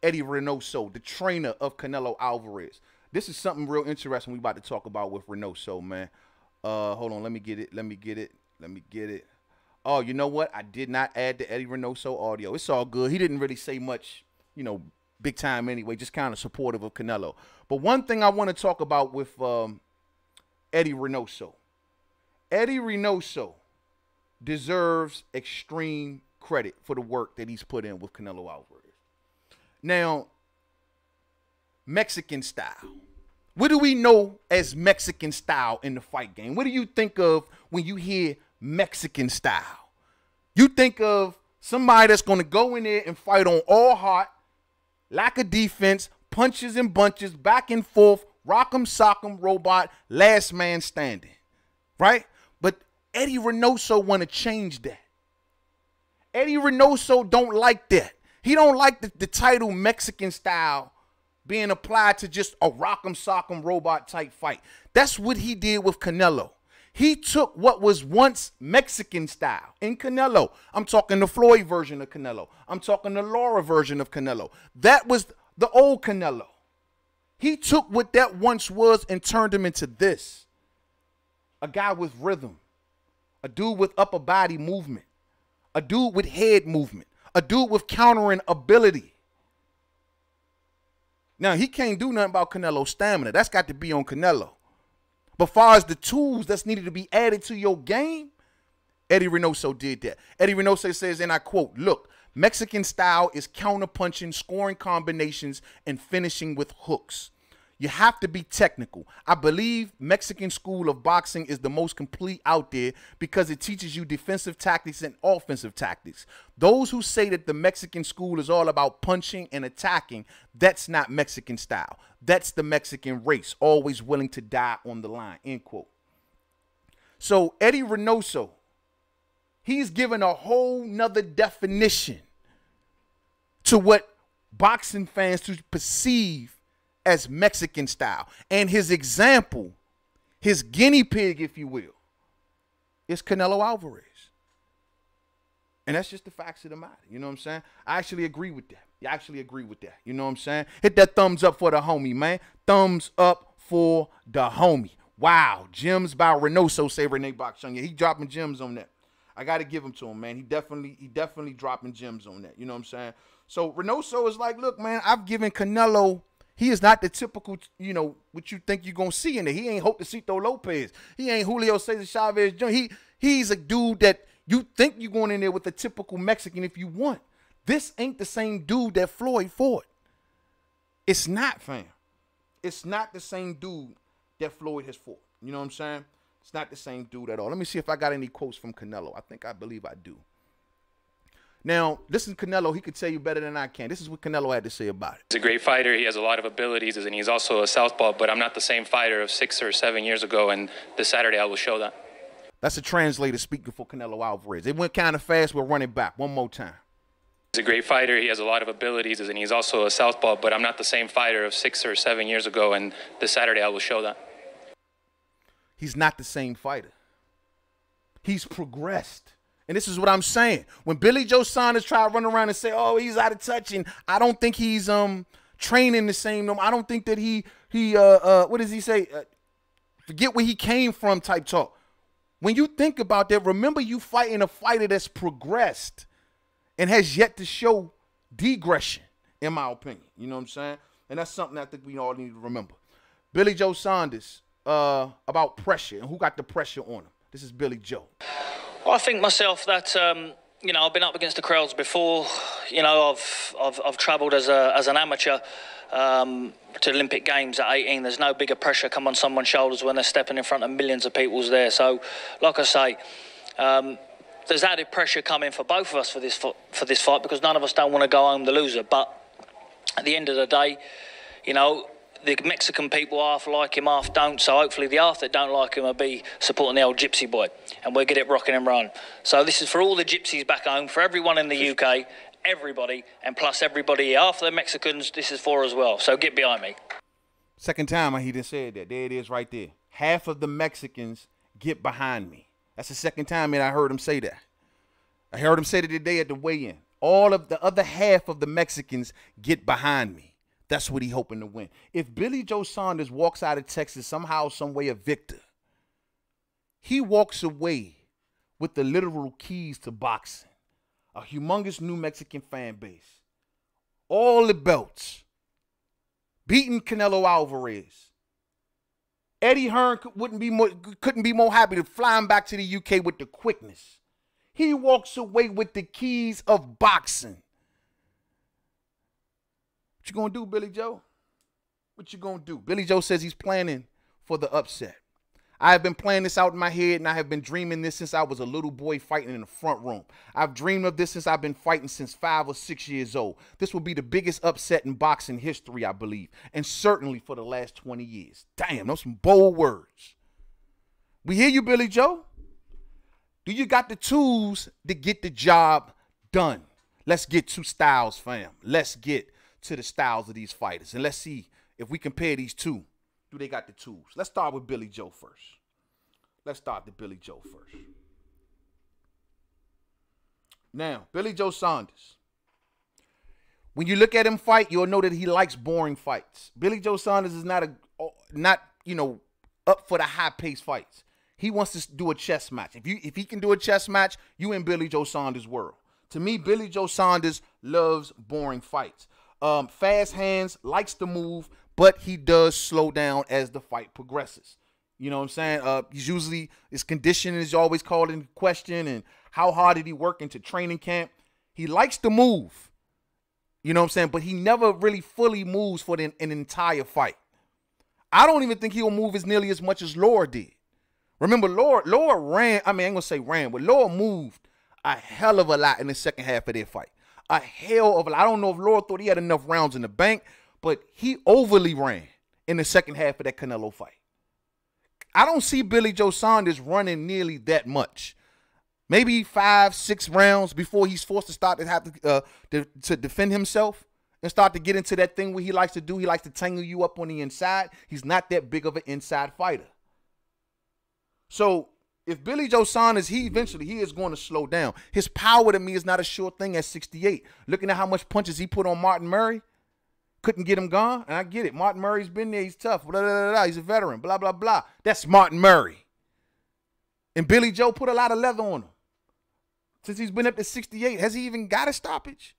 Eddie Reynoso, the trainer of Canelo Alvarez. this is something real interesting we about to talk about with Reynoso, man. Hold on, let me get it. Oh, you know what? I did not add the Eddie Reynoso audio. It's all good. He didn't really say much, you know, big time anyway, just kind of supportive of Canelo. But one thing I want to talk about with Eddie Reynoso. Eddie Reynoso deserves extreme credit for the work that he's put in with Canelo Alverez. Now, Mexican style. What do we know as Mexican style in the fight game? What do you think of when you hear Mexican style? You think of somebody that's going to go in there and fight on all heart, lack of defense, punches and bunches, back and forth, rock'em sock'em robot, last man standing, right? But Eddie Reynoso want to change that. Eddie Reynoso don't like that. He don't like the title Mexican style being applied to just a rock'em sock'em robot type fight. That's what he did with Canelo. He took what was once Mexican style in Canelo. I'm talking the Floyd version of Canelo. I'm talking the Laura version of Canelo. That was the old Canelo. He took what that once was and turned him into this. A guy with rhythm. A dude with upper body movement. A dude with head movement. A dude with countering ability. Now, he can't do nothing about Canelo's stamina. That's got to be on Canelo. But far as the tools that's needed to be added to your game, Eddie Reynoso did that. Eddie Reynoso says, and I quote, look, Mexican style is counterpunching, scoring combinations, and finishing with hooks. You have to be technical. I believe Mexican school of boxing is the most complete out there because it teaches you defensive tactics and offensive tactics. Those who say that the Mexican school is all about punching and attacking, that's not Mexican style. That's the Mexican race, always willing to die on the line, end quote. So Eddie Reynoso, he's given a whole nother definition to what boxing fans to perceive as Mexican style. And his example, his guinea pig, if you will, is Canelo Alverez. And that's just the facts of the matter. You know what I'm saying? I actually agree with that. I actually agree with that. You know what I'm saying? Hit that thumbs up for the homie, man. Thumbs up for the homie. Wow. Gems by Reynoso, say Renee Box Jr. He dropping gems on that. I got to give him to him, man. He definitely dropping gems on that. You know what I'm saying? So Reynoso is like, look, man, I've given Canelo. He is not the typical, you know, what you think you're going to see in there. He ain't Jotacito Lopez. He ain't Julio Cesar Chavez Jr. He's a dude that you think you're going in there with a typical Mexican if you want. This ain't the same dude that Floyd fought. It's not, fam. It's not the same dude that Floyd has fought. You know what I'm saying? It's not the same dude at all. Let me see if I got any quotes from Canelo. I believe I do. Now, listen to Canelo. He could tell you better than I can. This is what Canelo had to say about it. He's a great fighter. He has a lot of abilities, and he's also a southpaw, but I'm not the same fighter of 6 or 7 years ago, and this Saturday I will show that. That's a translator speaking for Canelo Alvarez. It went kind of fast. We'll run it back one more time. He's a great fighter. He has a lot of abilities, and he's also a southpaw, but I'm not the same fighter of 6 or 7 years ago, and this Saturday I will show that. He's not the same fighter. He's progressed. And this is what I'm saying. When Billy Jie Saunders try to run around and say, oh, he's out of touch, and I don't think he's training the same. I don't think that he what does he say? Forget where he came from type talk. When you think about that, remember you fighting a fighter that's progressed and has yet to show degression, in my opinion. You know what I'm saying? And that's something I think we all need to remember. Billy Jie Saunders, about pressure and who got the pressure on him. This is Billy Jie. I think myself that you know, I've been up against the crowds before. You know, I've travelled as an amateur to Olympic Games at 18. There's no bigger pressure come on someone's shoulders when they're stepping in front of millions of people there. So, like I say, there's added pressure coming for both of us for this fight because none of us don't want to go home the loser. But at the end of the day, you know, the Mexican people half like him, half don't. So hopefully the half that don't like him will be supporting the old gypsy boy. And we'll get it rocking and rolling. So this is for all the gypsies back home, for everyone in the UK, everybody, and plus everybody here. Half the Mexicans, this is for as well. So get behind me. Second time he just said that. There it is right there. Half of the Mexicans get behind me. That's the second time that I heard him say that. I heard him say that today at the weigh-in. All of the other half of the Mexicans get behind me. That's what he hoping to win. If Billy Jie Saunders walks out of Texas somehow, some way a victor, he walks away with the literal keys to boxing. A humongous New Mexican fan base. All the belts. Beating Canelo Alverez. Eddie Hearn couldn't be more happy to fly him back to the UK with the quickness. He walks away with the keys of boxing. What you gonna do, Billy Jie? What you gonna do? Billy Jie says he's planning for the upset. I have been playing this out in my head, and I have been dreaming this since I was a little boy fighting in the front room. I've dreamed of this since I've been fighting since 5 or 6 years old. This will be the biggest upset in boxing history, I believe, and certainly for the last 20 years. Damn, those some bold words. We hear you, Billy Jie. Do you got the tools to get the job done? Let's get to styles, fam. Let's get to the styles of these fighters, and let's see if we compare these two. Do they got the tools? Let's start with Billy Jie first. Let's start with Billy Jie first. Now, Billy Jie Saunders. When you look at him fight, you'll know that he likes boring fights. Billy Jie Saunders is not up for the high-paced fights. He wants to do a chess match. If he can do a chess match, you in Billy Jie Saunders' world. To me, Billy Jie Saunders loves boring fights. Fast hands, likes to move, but he does slow down as the fight progresses. You know what I'm saying? He's usually, his conditioning is always called into question, and how hard did he work into training camp? He likes to move. You know what I'm saying? But he never really fully moves for an entire fight. I don't even think he'll move as nearly as much as Laura did. Remember, Laura ran, I mean, I ain't gonna say ran, but Laura moved a hell of a lot in the second half of their fight. A hell of a lot. I don't know if Laura thought he had enough rounds in the bank, but he overly ran in the second half of that Canelo fight. I don't see Billy Jie Saunders running nearly that much. Maybe 5, 6 rounds before he's forced to start to have to defend himself and start to get into that thing where he likes to do. He likes to tangle you up on the inside. He's not that big of an inside fighter. So if Billy Jie Saunders, he is going to slow down. His power to me is not a sure thing at 68. Looking at how much punches he put on Martin Murray, couldn't get him gone. And I get it. Martin Murray's been there. He's tough. Blah, blah, blah, blah. He's a veteran. Blah, blah, blah. That's Martin Murray. And Billy Jie put a lot of leather on him. Since he's been up to 68, has he even got a stoppage?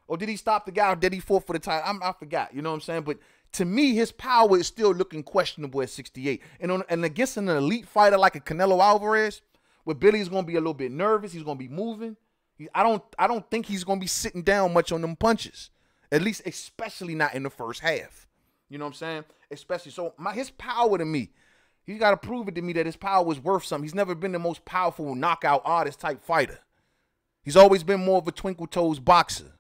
Or did he stop the guy, or did he fought for the title? I forgot. You know what I'm saying? But to me, his power is still looking questionable at 68. And against an elite fighter like a Canelo Alverez, where Billy's going to be a little bit nervous, he's going to be moving. I don't think he's going to be sitting down much on them punches. At least, especially not in the first half. You know what I'm saying? Especially. So his power to me, he's got to prove it to me that his power is worth something. He's never been the most powerful knockout artist type fighter. He's always been more of a twinkle toes boxer.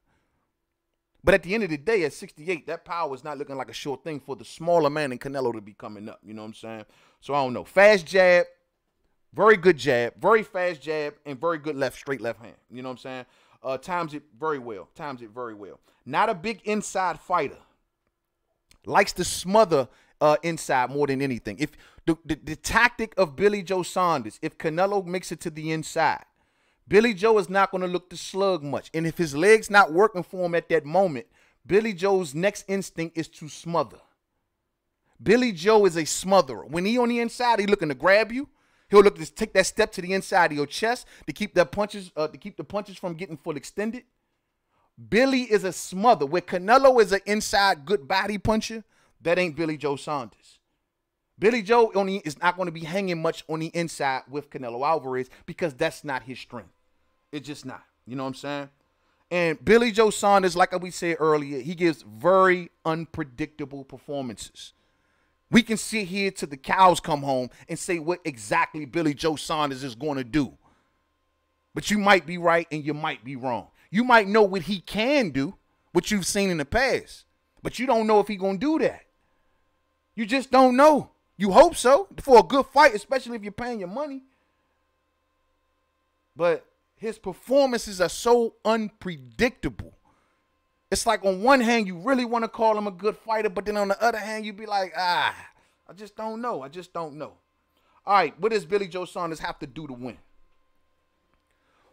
But at the end of the day, at 68, that power is not looking like a sure thing for the smaller man in Canelo to be coming up. You know what I'm saying? So I don't know. Fast jab, very good jab, very fast jab, and very good straight left hand. You know what I'm saying? Times it very well. Times it very well. Not a big inside fighter. Likes to smother inside more than anything. If the tactic of Billy Jie Saunders, if Canelo makes it to the inside, Billy Jie is not going to look to slug much. And if his leg's not working for him at that moment, Billy Joe's next instinct is to smother. Billy Jie is a smotherer. When he on the inside, he looking to grab you. He'll look to take that step to the inside of your chest to keep the punches from getting full extended. Billy is a smother. Where Canelo is an inside good body puncher, that ain't Billy Jie Saunders. Billy Jie is not going to be hanging much on the inside with Canelo Alvarez because that's not his strength. It's just not. You know what I'm saying? And Billy Jie Saunders, like we said earlier, he gives very unpredictable performances. We can sit here till the cows come home and say what exactly Billy Jie Saunders is going to do. But you might be right and you might be wrong. You might know what he can do, what you've seen in the past. But you don't know if he's going to do that. You just don't know. You hope so for a good fight, especially if you're paying your money. But his performances are so unpredictable. It's like on one hand, you really want to call him a good fighter, but then on the other hand, you be like, I just don't know. I just don't know. All right, what does Billy Jie Saunders have to do to win?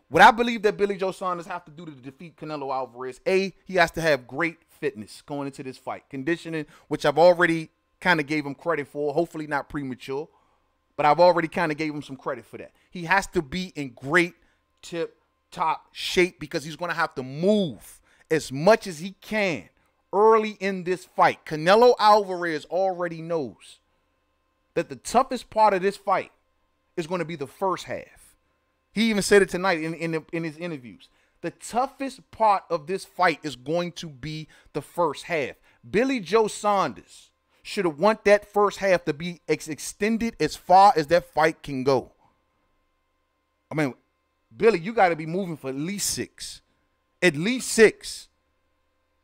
What I believe that Billy Jie Saunders have to do to defeat Canelo Alverez, A, he has to have great fitness going into this fight. Conditioning, which I've already kind of gave him credit for, hopefully not premature, but I've already kind of gave him some credit for that. He has to be in great tip-top shape because he's going to have to move as much as he can early in this fight. Canelo Alverez already knows that the toughest part of this fight is going to be the first half. He even said it tonight in his interviews. The toughest part of this fight is going to be the first half. Billy Jie Saunders should have want that first half to be extended as far as that fight can go. I mean, Billy, you got to be moving for at least 6. At least 6.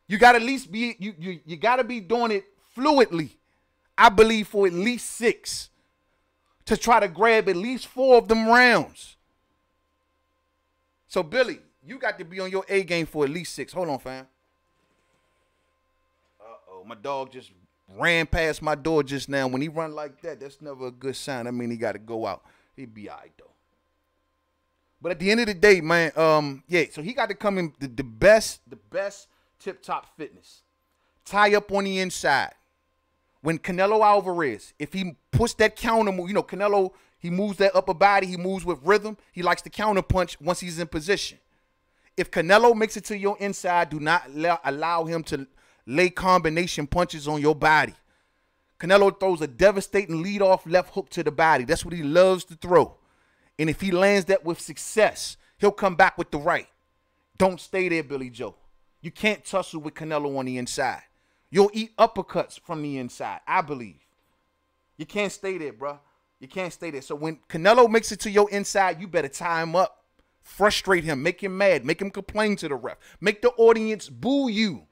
You got to at least be, you got to be doing it fluidly, I believe, for at least 6 to try to grab at least 4 of them rounds. So, Billy, you got to be on your A game for at least 6. Hold on, fam. Uh-oh, my dog just ran past my door just now. When he run like that, that's never a good sign. I mean, he got to go out. He'd be all right, though. But at the end of the day, man, yeah, so he got to come in the best tip-top fitness. Tie up on the inside. When Canelo Alverez, if he puts that counter move, you know, Canelo, he moves that upper body, he moves with rhythm. He likes to counter punch once he's in position. If Canelo makes it to your inside, do not allow him to lay combination punches on your body. Canelo throws a devastating lead-off left hook to the body. That's what he loves to throw. And if he lands that with success, he'll come back with the right. Don't stay there, Billy Jie. You can't tussle with Canelo on the inside. You'll eat uppercuts from the inside, I believe. You can't stay there, bro. You can't stay there. So when Canelo makes it to your inside, you better tie him up. Frustrate him. Make him mad. Make him complain to the ref. Make the audience boo you.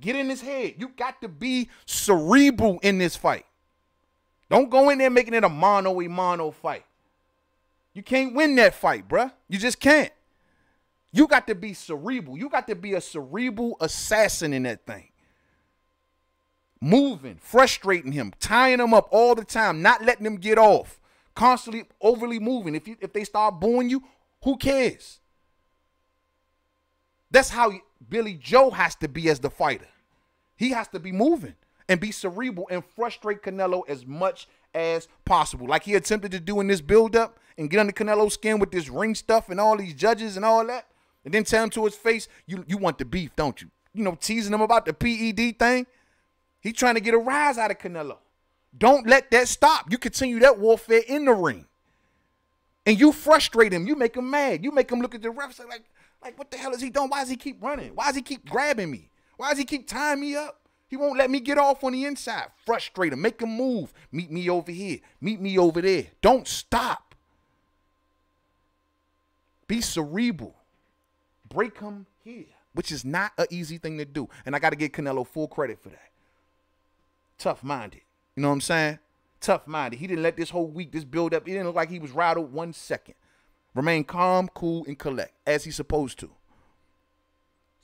Get in his head. You got to be cerebral in this fight. Don't go in there making it a mano-a-mano fight. You can't win that fight, bruh. You just can't. You got to be cerebral. You got to be a cerebral assassin in that thing. Moving, frustrating him, tying him up all the time, not letting him get off, constantly overly moving. If they start booing you, who cares? That's how Billy Jie has to be as the fighter. He has to be moving and be cerebral and frustrate Canelo as much as possible. Like he attempted to do in this build-up and get under Canelo's skin with this ring stuff and all these judges and all that. And then tell him to his face, you want the beef, don't you? You know, teasing him about the PED thing. He trying to get a rise out of Canelo. Don't let that stop. You continue that warfare in the ring. And you frustrate him. You make him mad. You make him look at the refs like what the hell is he doing? Why does he keep running? Why does he keep grabbing me? Why does he keep tying me up? He won't let me get off on the inside. Frustrate him. Make him move. Meet me over here. Meet me over there. Don't stop. Be cerebral. Break him here, which is not an easy thing to do. And I got to give Canelo full credit for that. Tough-minded. You know what I'm saying? Tough-minded. He didn't let this whole week, this build-up, it didn't look like he was rattled 1 second. Remain calm, cool, and collect, as he's supposed to.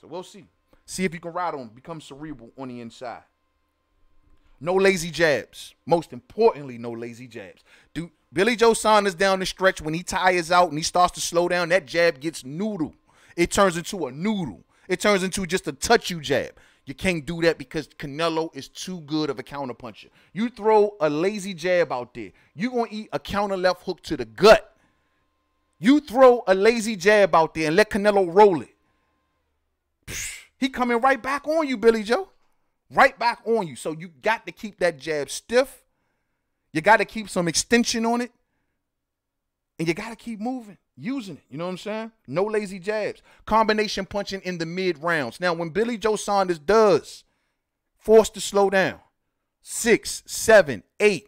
So we'll see. See if you can rattle him, become cerebral on the inside. No lazy jabs. Most importantly, no lazy jabs. Dude, Billy Jie Saunders down the stretch, when he tires out and he starts to slow down, that jab gets noodle. It turns into a noodle. It turns into just a touch-you jab. You can't do that because Canelo is too good of a counterpuncher. You throw a lazy jab out there, you're going to eat a counter left hook to the gut. You throw a lazy jab out there and let Canelo roll it. He coming right back on you, Billy Jie. Right back on you. So you got to keep that jab stiff. You got to keep some extension on it. And you got to keep moving, using it. You know what I'm saying? No lazy jabs. Combination punching in the mid-rounds. Now, when Billy Jie Saunders does force to slow down, 6, 7, 8,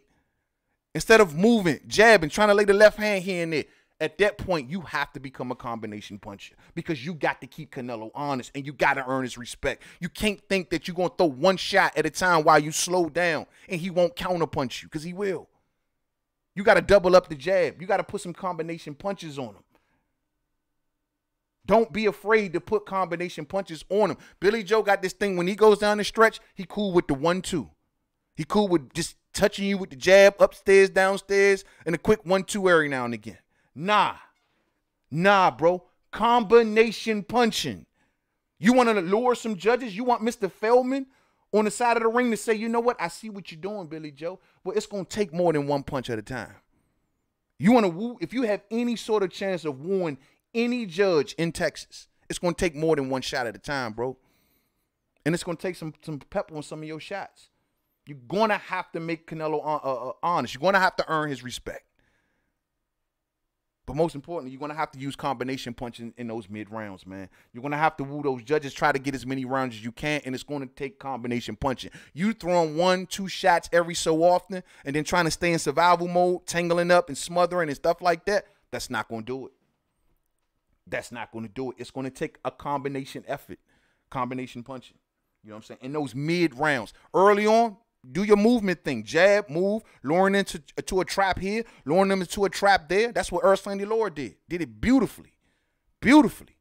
instead of moving, jabbing, trying to lay the left hand here and there, at that point, you have to become a combination puncher because you got to keep Canelo honest and you got to earn his respect. You can't think that you're going to throw one shot at a time while you slow down and he won't counterpunch you because he will. You got to double up the jab. You got to put some combination punches on him. Don't be afraid to put combination punches on him. Billy Jie got this thing when he goes down the stretch, he cool with the 1-2. He cool with just touching you with the jab, upstairs, downstairs, and a quick 1-2 every now and again. Nah. Nah, bro. Combination punching. You want to lure some judges? You want Mr. Feldman on the side of the ring to say, you know what? I see what you're doing, Billy Joe. Well, it's going to take more than one punch at a time. You want to woo? If you have any sort of chance of wooing any judge in Texas, it's going to take more than one shot at a time, bro. And it's going to take some pepper on some of your shots. You're going to have to make Canelo honest. You're going to have to earn his respect. But most importantly, you're going to have to use combination punching in those mid-rounds, man. You're going to have to woo those judges, try to get as many rounds as you can, and it's going to take combination punching. You throwing 1-2 shots every so often and then trying to stay in survival mode, tangling up and smothering and stuff like that, that's not going to do it. That's not going to do it. It's going to take a combination effort, combination punching. You know what I'm saying? In those mid-rounds. Early on, do your movement thing. Jab, move, luring into a trap here, luring them into a trap there. That's what Erslandy Lord did. Did it beautifully. Beautifully.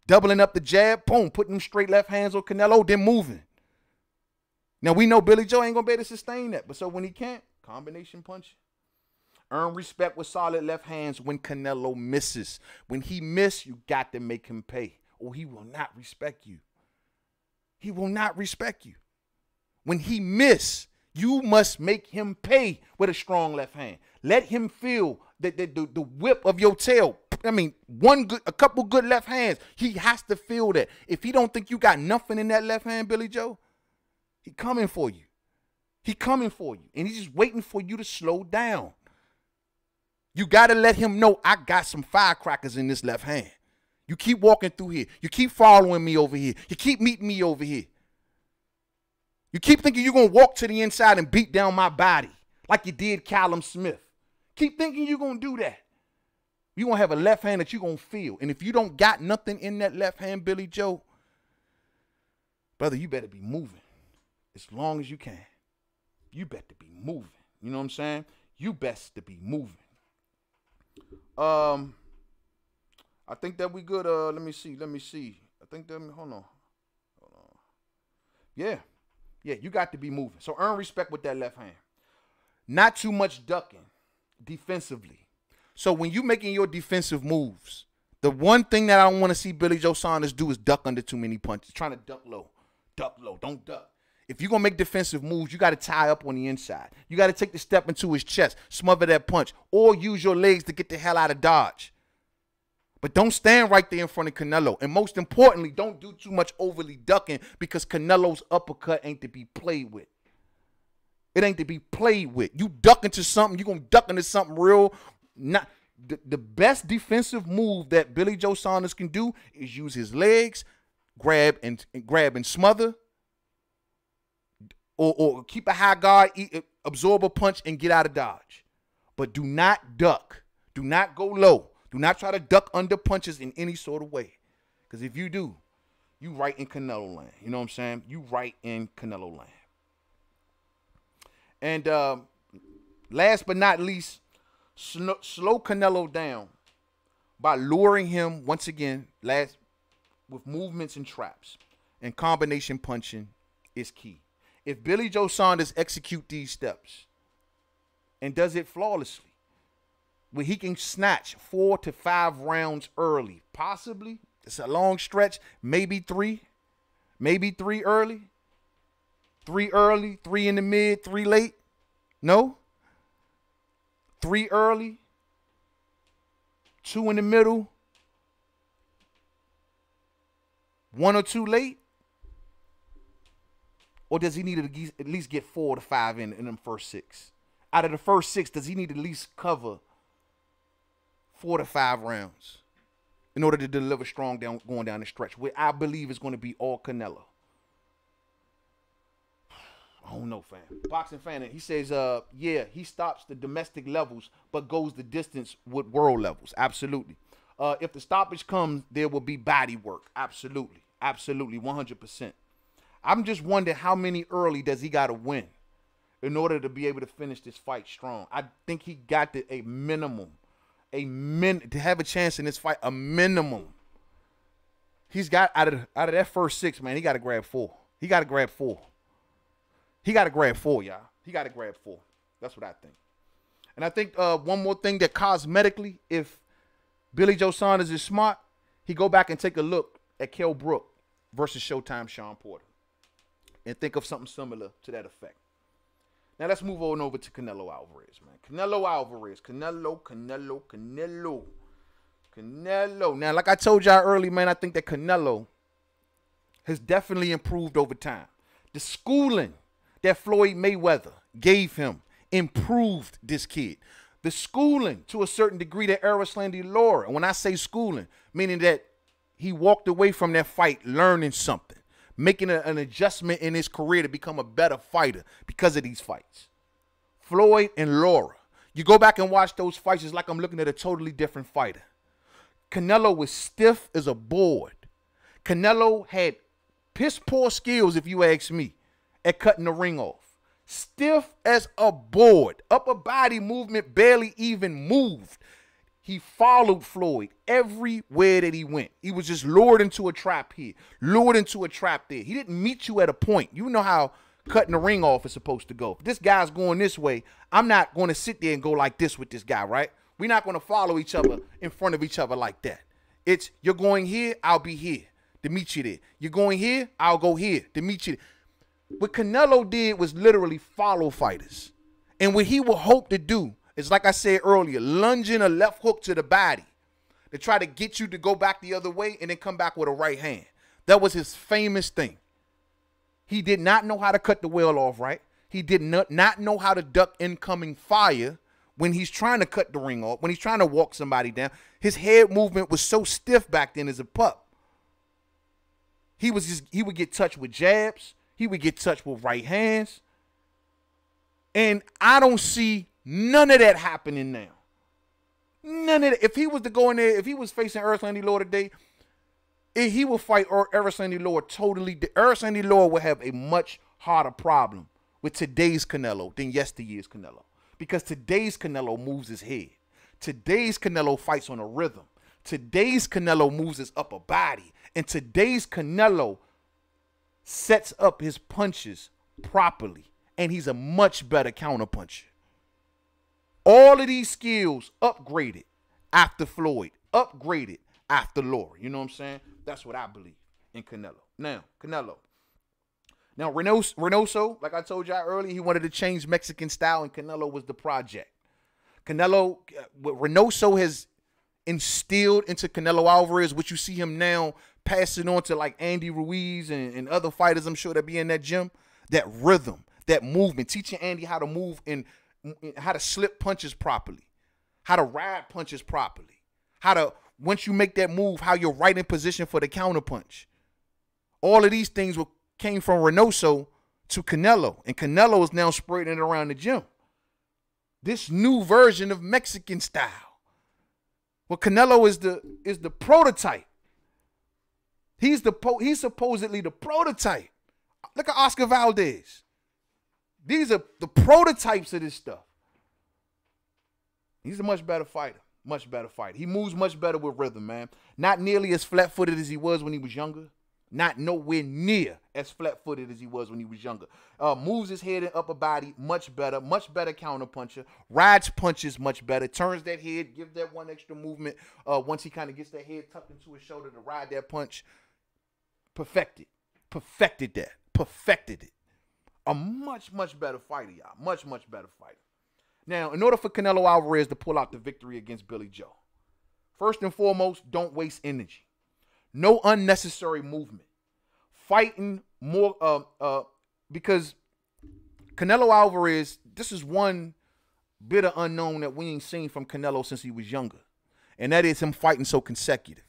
Doubling up the jab, boom, putting them straight left hands on Canelo, then moving. Now, we know Billy Joe ain't going to be able to sustain that. But so when he can't, combination punching. Earn respect with solid left hands when Canelo misses. When he misses, you got to make him pay, or he will not respect you. He will not respect you. When he miss, you must make him pay with a strong left hand. Let him feel the whip of your tail. I mean, a couple good left hands. He has to feel that. If he don't think you got nothing in that left hand, Billy Joe, he coming for you. He coming for you. And he's just waiting for you to slow down. You got to let him know, I got some firecrackers in this left hand. You keep walking through here. You keep following me over here. You keep meeting me over here. You keep thinking you're going to walk to the inside and beat down my body like you did Callum Smith. Keep thinking you're going to do that. You're going to have a left hand that you're going to feel. And if you don't got nothing in that left hand, Billy Joe, brother, you better be moving as long as you can. You better be moving. You know what I'm saying? You best to be moving. I think that we good. Let me see. I think that, hold on. Yeah, you got to be moving. So earn respect with that left hand. Not too much ducking defensively. So when you making your defensive moves, the one thing that I don't want to see Billy Joe Saunders do is duck under too many punches. Trying to duck low. Duck low. Don't duck. If you're going to make defensive moves, you got to tie up on the inside. You got to take the step into his chest, smother that punch, or use your legs to get the hell out of dodge. But don't stand right there in front of Canelo. And most importantly, don't do too much overly ducking because Canelo's uppercut ain't to be played with. It ain't to be played with. You duck into something, you're going to duck into something real. Not the best defensive move that Billy Joe Saunders can do is use his legs, grab and smother, or keep a high guard, absorb a punch, and get out of dodge. But do not duck. Do not go low. Do not try to duck under punches in any sort of way. Because if you do, you right in Canelo land. You know what I'm saying? You right in Canelo land. And last but not least, slow Canelo down by luring him, once again, with movements and traps. And combination punching is key. If Billy Joe Saunders execute these steps and does it flawlessly, where he can snatch 4 to 5 rounds early, possibly, it's a long stretch, maybe 3 early, 3 early, 3 in the mid, 3 late, no, 3 early, 2 in the middle, 1 or 2 late. Or does he need to at least get 4 to 5 in them first 6? Out of the first 6, does he need to at least cover 4 to 5 rounds in order to deliver strong going down the stretch, where I believe is going to be all Canelo? I don't know, fam. Boxing fan, he says, yeah, he stops the domestic levels, but goes the distance with world levels. Absolutely. If the stoppage comes, there will be body work. Absolutely. Absolutely. 100%. I'm just wondering how many early does he got to win in order to be able to finish this fight strong. I think he got to a minimum, to have a chance in this fight, a minimum. He's got out of that first 6, man, he got to grab 4. He got to grab 4. He got to grab 4, y'all. He got to grab 4. That's what I think. And I think one more thing that cosmetically, if Billy Jie Saunders is smart, he go back and take a look at Kell Brook versus Showtime Shawn Porter and think of something similar to that effect. Now let's move on over to Canelo Alverez, man. Canelo Alverez. Canelo. Now, like I told y'all earlier, man, I think that Canelo has definitely improved over time. The schooling that Floyd Mayweather gave him improved this kid. The schooling, to a certain degree, that Erislandy Lara, and when I say schooling, meaning that he walked away from that fight learning something, making an adjustment in his career to become a better fighter because of these fights. Floyd and Lara. You go back and watch those fights, it's like I'm looking at a totally different fighter. Canelo was stiff as a board. Canelo had piss poor skills, if you ask me, at cutting the ring off. Stiff as a board. Upper body movement barely even moved. He followed Floyd everywhere that he went. He was just lured into a trap here, lured into a trap there. He didn't meet you at a point. You know how cutting the ring off is supposed to go. If this guy's going this way, I'm not going to sit there and go like this with this guy, right? We're not going to follow each other in front of each other like that. It's, you're going here, I'll be here to meet you there. You're going here, I'll go here to meet you there. What Canelo did was literally follow fighters. And what he would hope to do is, like I said earlier, lunging a left hook to the body to try to get you to go back the other way and then come back with a right hand. That was his famous thing. He did not know how to cut the wheel off right. He did not know how to duck incoming fire when he's trying to cut the ring off, when he's trying to walk somebody down. His head movement was so stiff back then as a pup. He would get touched with jabs. He would get touched with right hands. And I don't see none of that happening now. None of that. If he was to go in there, if he was facing Erislandy Lara today, he will fight Erislandy Lara totally. Erislandy Lara will have a much harder problem with today's Canelo than yesteryear's Canelo. Because today's Canelo moves his head. Today's Canelo fights on a rhythm. Today's Canelo moves his upper body. And today's Canelo sets up his punches properly. And he's a much better counterpuncher. All of these skills upgraded after Floyd. Upgraded after Lara. You know what I'm saying? That's what I believe in Canelo. Now, Canelo. Now, Reynoso, like I told y'all earlier, he wanted to change Mexican style, and Canelo was the project. Canelo, what Reynoso has instilled into Canelo Alvarez, which you see him now passing on to like Andy Ruiz and other fighters, I'm sure, that be in that gym, that rhythm, that movement, teaching Andy how to move and how to slip punches properly, how to ride punches properly, how to, once you make that move, how you're right in position for the counter punch. All of these things came from Reynoso to Canelo, and Canelo is now spreading it around the gym. This new version of Mexican style. Well, Canelo is the prototype. He's supposedly the prototype. Look at Oscar Valdez. These are the prototypes of this stuff. He's a much better fighter. Much better fighter. He moves much better with rhythm, man. Not nearly as flat-footed as he was when he was younger. Not nowhere near as flat-footed as he was when he was younger. Moves his head and upper body much better counter-puncher. Rides punches much better. Turns that head, gives that one extra movement once he kind of gets that head tucked into his shoulder to ride that punch. Perfected. Perfected that. Perfected it. A much, much better fighter, y'all. Much, much better fighter. Now, in order for Canelo Alvarez to pull out the victory against Billy Jie, first and foremost, don't waste energy. No unnecessary movement. Fighting more, because Canelo Alvarez, this is one bit of unknown that we ain't seen from Canelo since he was younger. And that is him fighting so consecutive.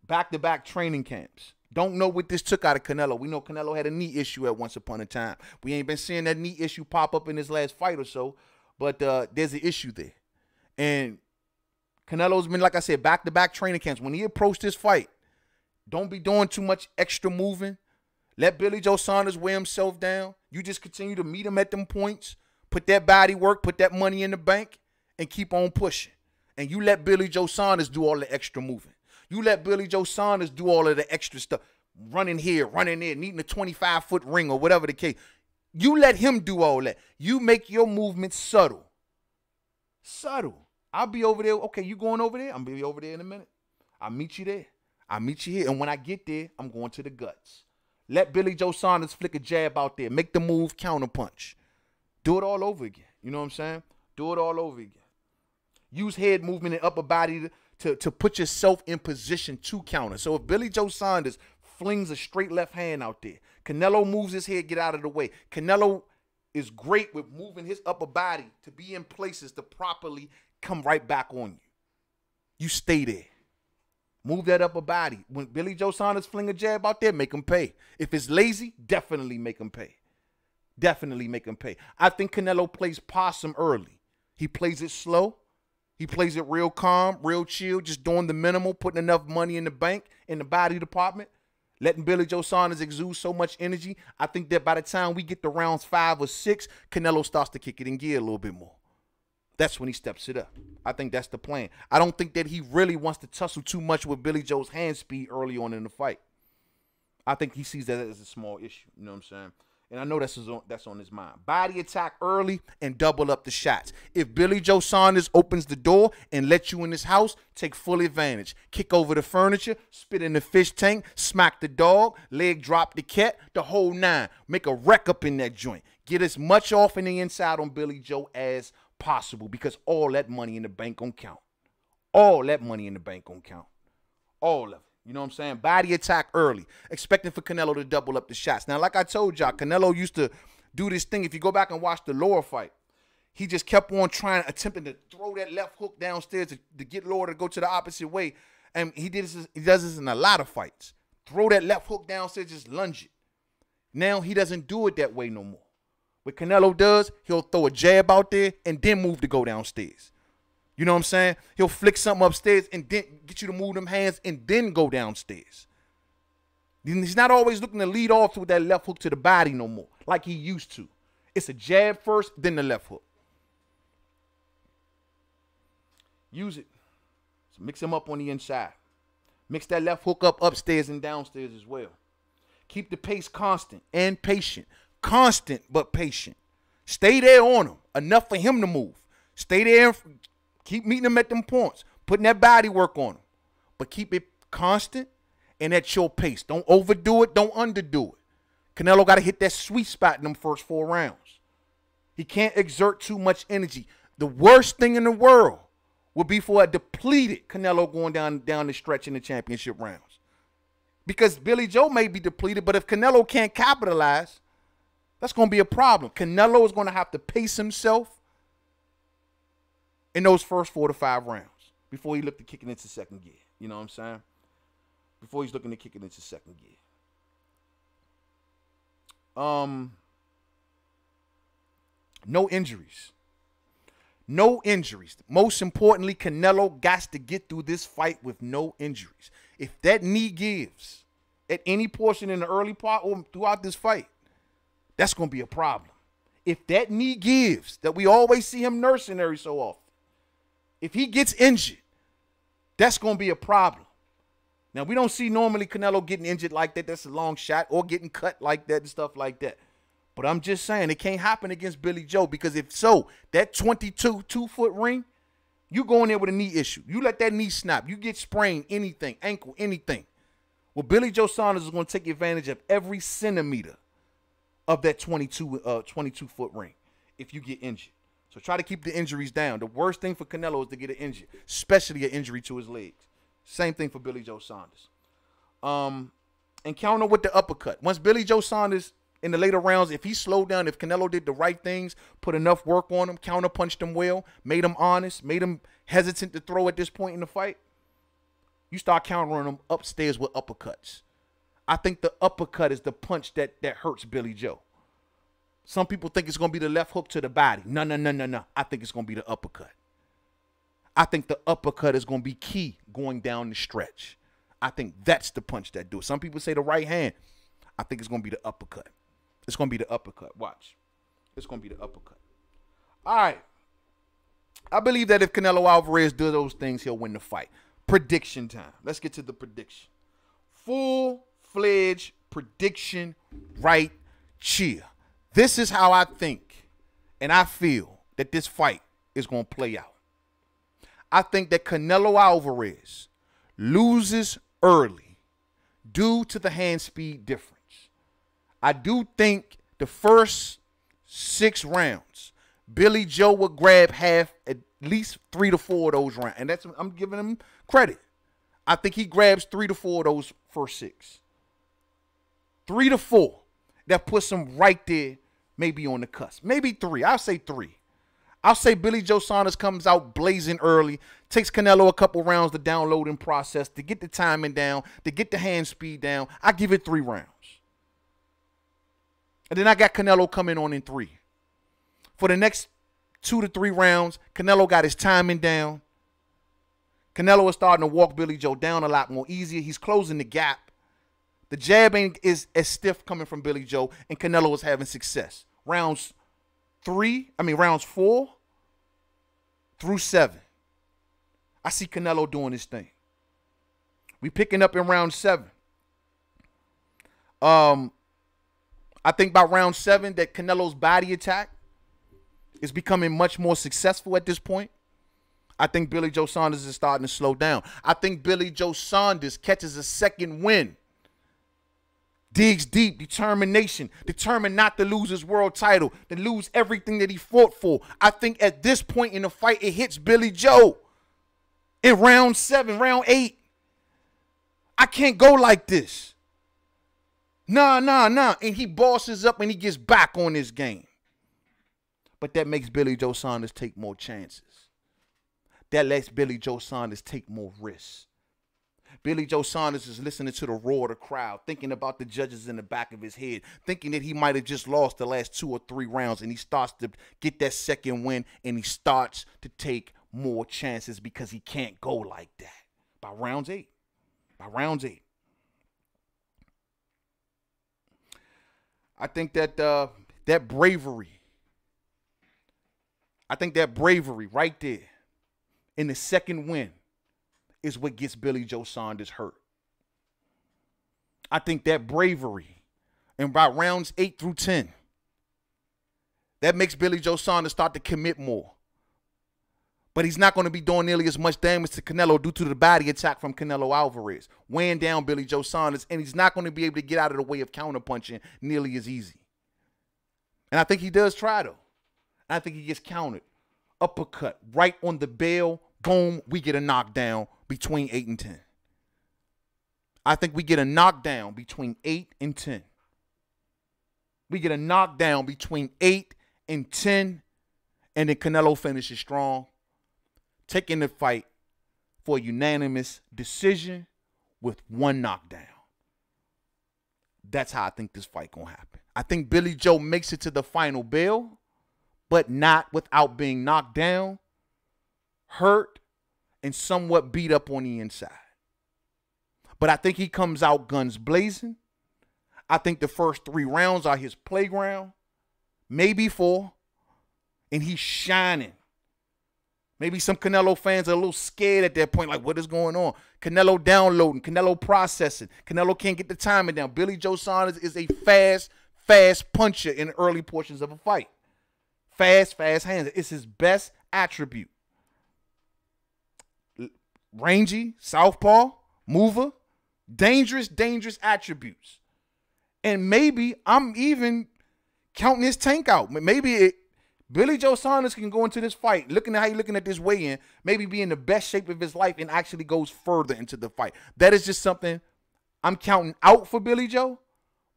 Back-to-back training camps. Don't know what this took out of Canelo. We know Canelo had a knee issue at once upon a time. We ain't been seeing that knee issue pop up in his last fight or so, but there's an issue there. And Canelo's been, like I said, back-to-back training camps. When he approached this fight, don't be doing too much extra moving. Let Billy Jie Saunders wear himself down. You just continue to meet him at them points. Put that body work, put that money in the bank, and keep on pushing. And you let Billy Jie Saunders do all the extra moving. You let Billy Jie Saunders do all of the extra stuff. Running here, running there, needing a 25-foot ring or whatever the case. You let him do all that. You make your movements subtle. Subtle. I'll be over there. Okay, you going over there? I'm going to be over there in a minute. I'll meet you there. I'll meet you here. And when I get there, I'm going to the guts. Let Billy Jie Saunders flick a jab out there. Make the move, counterpunch. Do it all over again. You know what I'm saying? Do it all over again. Use head movement and upper body to put yourself in position to counter. So if Billy Jie Saunders flings a straight left hand out there, Canelo moves his head, get out of the way. Canelo is great with moving his upper body to be in places to properly come right back on you. You stay there. Move that upper body. When Billy Jie Saunders fling a jab out there, make him pay. If it's lazy, definitely make him pay. Definitely make him pay. I think Canelo plays possum early. He plays it slow. He plays it real calm, real chill, just doing the minimal, putting enough money in the bank, in the body department, letting Billy Jie Saunders exude so much energy. I think that by the time we get to rounds 5 or 6, Canelo starts to kick it in gear a little bit more. That's when he steps it up. I think that's the plan. I don't think that he really wants to tussle too much with Billy Joe's hand speed early on in the fight. I think he sees that as a small issue. You know what I'm saying? And I know that's on his mind. Body attack early and double up the shots. If Billy Jie Saunders opens the door and lets you in his house, take full advantage. Kick over the furniture, spit in the fish tank, smack the dog, leg drop the cat, the whole 9. Make a wreck up in that joint. Get as much off in the inside on Billy Joe as possible, because all that money in the bank gonna count. All that money in the bank gonna count. All of it. You know what I'm saying? Body attack early. Expecting for Canelo to double up the shots. Now, like I told y'all, Canelo used to do this thing. If you go back and watch the Lower fight, he just kept on attempting to throw that left hook downstairs to get Lower to go to the opposite way. And he does this in a lot of fights. Throw that left hook downstairs, just lunge it. Now he doesn't do it that way no more. What Canelo does, he'll throw a jab out there and then move to go downstairs. You know what I'm saying? He'll flick something upstairs and then get you to move them hands and then go downstairs. He's not always looking to lead off with that left hook to the body no more, like he used to. It's a jab first, then the left hook. Use it. So mix him up on the inside. Mix that left hook up upstairs and downstairs as well. Keep the pace constant and patient. Constant but patient. Stay there on him. Enough for him to move. Stay there and keep meeting him at them points. Putting that body work on him. But keep it constant and at your pace. Don't overdo it. Don't underdo it. Canelo got to hit that sweet spot in them first 4 rounds. He can't exert too much energy. The worst thing in the world would be for a depleted Canelo going down the stretch in the championship rounds. Because Billy Joe may be depleted, but if Canelo can't capitalize, that's going to be a problem. Canelo is going to have to pace himself in those first 4 to 5 rounds before he look to kick it into second gear. You know what I'm saying? Before he's looking to kick it into second gear. No injuries. No injuries. Most importantly, Canelo got to get through this fight with no injuries. If that knee gives at any portion in the early part or throughout this fight, that's going to be a problem. If that knee gives, that we always see him nursing every so often, if he gets injured, that's going to be a problem. Now, we don't see normally Canelo getting injured like that. That's a long shot, or getting cut like that and stuff like that. But I'm just saying, it can't happen against Billy Joe, because if so, that 2-foot ring, you go in there with a knee issue. You let that knee snap. You get sprained, anything, ankle, anything. Well, Billy Jie Saunders is going to take advantage of every centimeter of that 22-foot ring if you get injured. So try to keep the injuries down. The worst thing for Canelo is to get an injury, especially an injury to his legs. Same thing for Billy Jie Saunders. And counter with the uppercut. Once Billy Jie Saunders, in the later rounds, if he slowed down, if Canelo did the right things, put enough work on him, counter-punched him well, made him honest, made him hesitant to throw at this point in the fight, you start countering him upstairs with uppercuts. I think the uppercut is the punch that hurts Billy Joe. Some people think it's going to be the left hook to the body. No. I think it's going to be the uppercut. I think the uppercut is going to be key going down the stretch. I think that's the punch that do it. Some people say the right hand. I think it's going to be the uppercut. It's going to be the uppercut. Watch. It's going to be the uppercut. All right. I believe that if Canelo Alverez does those things, he'll win the fight. Prediction time. Let's get to the prediction. Full-fledged prediction right here. This is how I think and I feel that this fight is going to play out. I think that Canelo Alvarez loses early due to the hand speed difference. I do think the first 6 rounds, Billy Joe would grab at least 3 to 4 of those rounds. And that's, I'm giving him credit. I think he grabs 3 to 4 of those first 6. 3 to 4. That puts him right there, maybe on the cusp. Maybe 3. I'll say 3. I'll say Billy Joe Saunders comes out blazing early, takes Canelo a couple rounds to download and process, to get the timing down, to get the hand speed down. I give it 3 rounds. And then I got Canelo coming on in 3. For the next 2 to 3 rounds, Canelo got his timing down. Canelo is starting to walk Billy Joe down a lot more easier. He's closing the gap. The jab ain't is as stiff coming from Billy Joe, and Canelo is having success. Rounds 4 through 7. I see Canelo doing his thing. We picking up in round 7. I think by round 7 that Canelo's body attack is becoming much more successful at this point. I think Billy Joe Saunders is starting to slow down. I think Billy Joe Saunders catches a second win. Digs deep, determination, determined not to lose his world title, to lose everything that he fought for. I think at this point in the fight, it hits Billy Joe in round 7, round 8. I can't go like this. Nah. And he bosses up and he gets back on this game. But that makes Billy Joe Saunders take more chances. That lets Billy Joe Saunders take more risks. Billy Joe Saunders is listening to the roar of the crowd, thinking about the judges in the back of his head, thinking that he might have just lost the last 2 or 3 rounds, and he starts to get that second win, and he starts to take more chances because he can't go like that. By round 8. I think that that bravery right there in the second win is what gets Billy Joe Saunders hurt. I think that bravery, and by rounds 8 through 10, that makes Billy Joe Saunders start to commit more. But he's not going to be doing nearly as much damage to Canelo due to the body attack from Canelo Alvarez, weighing down Billy Joe Saunders, and he's not going to be able to get out of the way of counterpunching nearly as easy. And I think he does try, though. And I think he gets countered. Uppercut, right on the bell, boom, we get a knockdown between 8 and 10. I think we get a knockdown between 8 and 10. We get a knockdown between 8 and 10, and then Canelo finishes strong, taking the fight for a unanimous decision with 1 knockdown. That's how I think this fight gonna happen. I think Billy Joe makes it to the final bell, but not without being knocked down, hurt, and somewhat beat up on the inside. But I think he comes out guns blazing. I think the first 3 rounds are his playground, maybe 4, and he's shining. Maybe some Canelo fans are a little scared at that point, like, what is going on? Canelo downloading, Canelo processing. Canelo can't get the timing down. Billy Joe Saunders is a fast puncher in the early portions of a fight. Fast hands. It's his best attribute. Rangy, southpaw, mover, dangerous attributes. And maybe I'm even counting his tank out. Maybe Billy Joe Saunders can go into this fight, looking at how you're looking at this weigh-in, maybe be in the best shape of his life and actually goes further into the fight. That is just something I'm counting out for Billy Joe,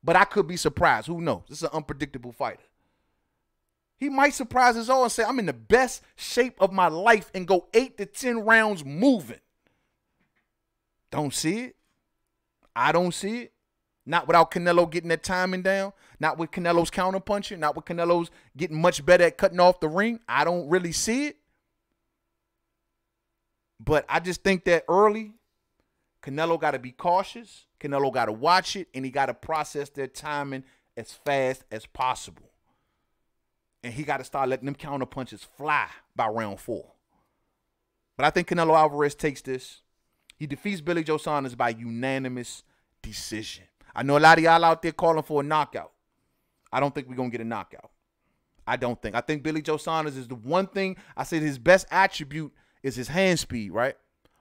but I could be surprised. Who knows? This is an unpredictable fighter. He might surprise us all and say, I'm in the best shape of my life and go 8 to 10 rounds moving. Don't see it. I don't see it. Not without Canelo getting that timing down. Not with Canelo's counterpunching. Not with Canelo's getting much better at cutting off the ring. I don't really see it. But I just think that early, Canelo got to be cautious. Canelo got to watch it. And he got to process their timing as fast as possible. And he got to start letting them counterpunches fly by round 4. But I think Canelo Alvarez takes this. He defeats Billy Joe Saunders by unanimous decision. I know a lot of y'all out there calling for a knockout. I don't think we're going to get a knockout. I don't think. I think Billy Joe Saunders is the one thing I said his best attribute is his hand speed, right?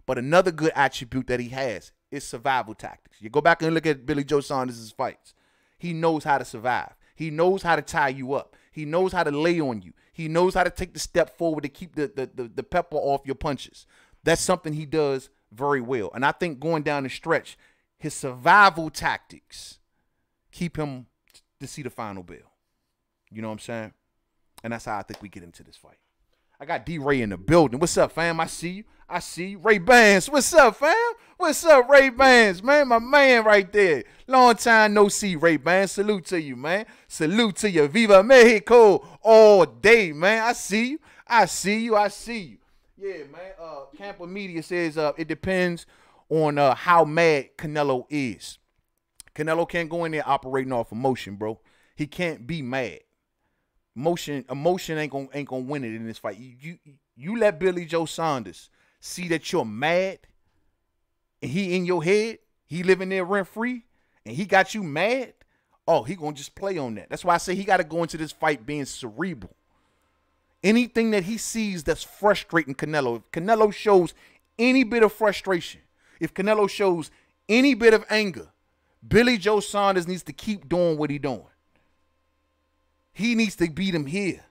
But another good attribute that he has is survival tactics. You go back and look at Billy Jie Saunders' fights. He knows how to survive. He knows how to tie you up. He knows how to lay on you. He knows how to take the step forward to keep the pepper off your punches. That's something he does very well. And I think going down the stretch, his survival tactics keep him to see the final bell. You know what I'm saying? And that's how I think we get into this fight. I got D-Ray in the building. What's up, fam? I see you. I see you. Ray Bans. What's up, fam? What's up, Ray Bans, man? My man right there. Long time no see, Ray Bans. Salute to you, man. Salute to you. Viva Mexico all day, man. I see you. I see you. I see you. Yeah, man. Campo Media says it depends on how mad Canelo is. Canelo can't go in there operating off emotion, bro. He can't be mad. Emotion ain't gonna win it in this fight. You let Billy Jie Saunders see that you're mad, and he in your head, he living there rent free, and he got you mad. Oh, he gonna just play on that. That's why I say he got to go into this fight being cerebral. Anything that he sees that's frustrating Canelo, if Canelo shows any bit of frustration, if Canelo shows any bit of anger, Billy Jie Saunders needs to keep doing what he doing. He needs to beat him here.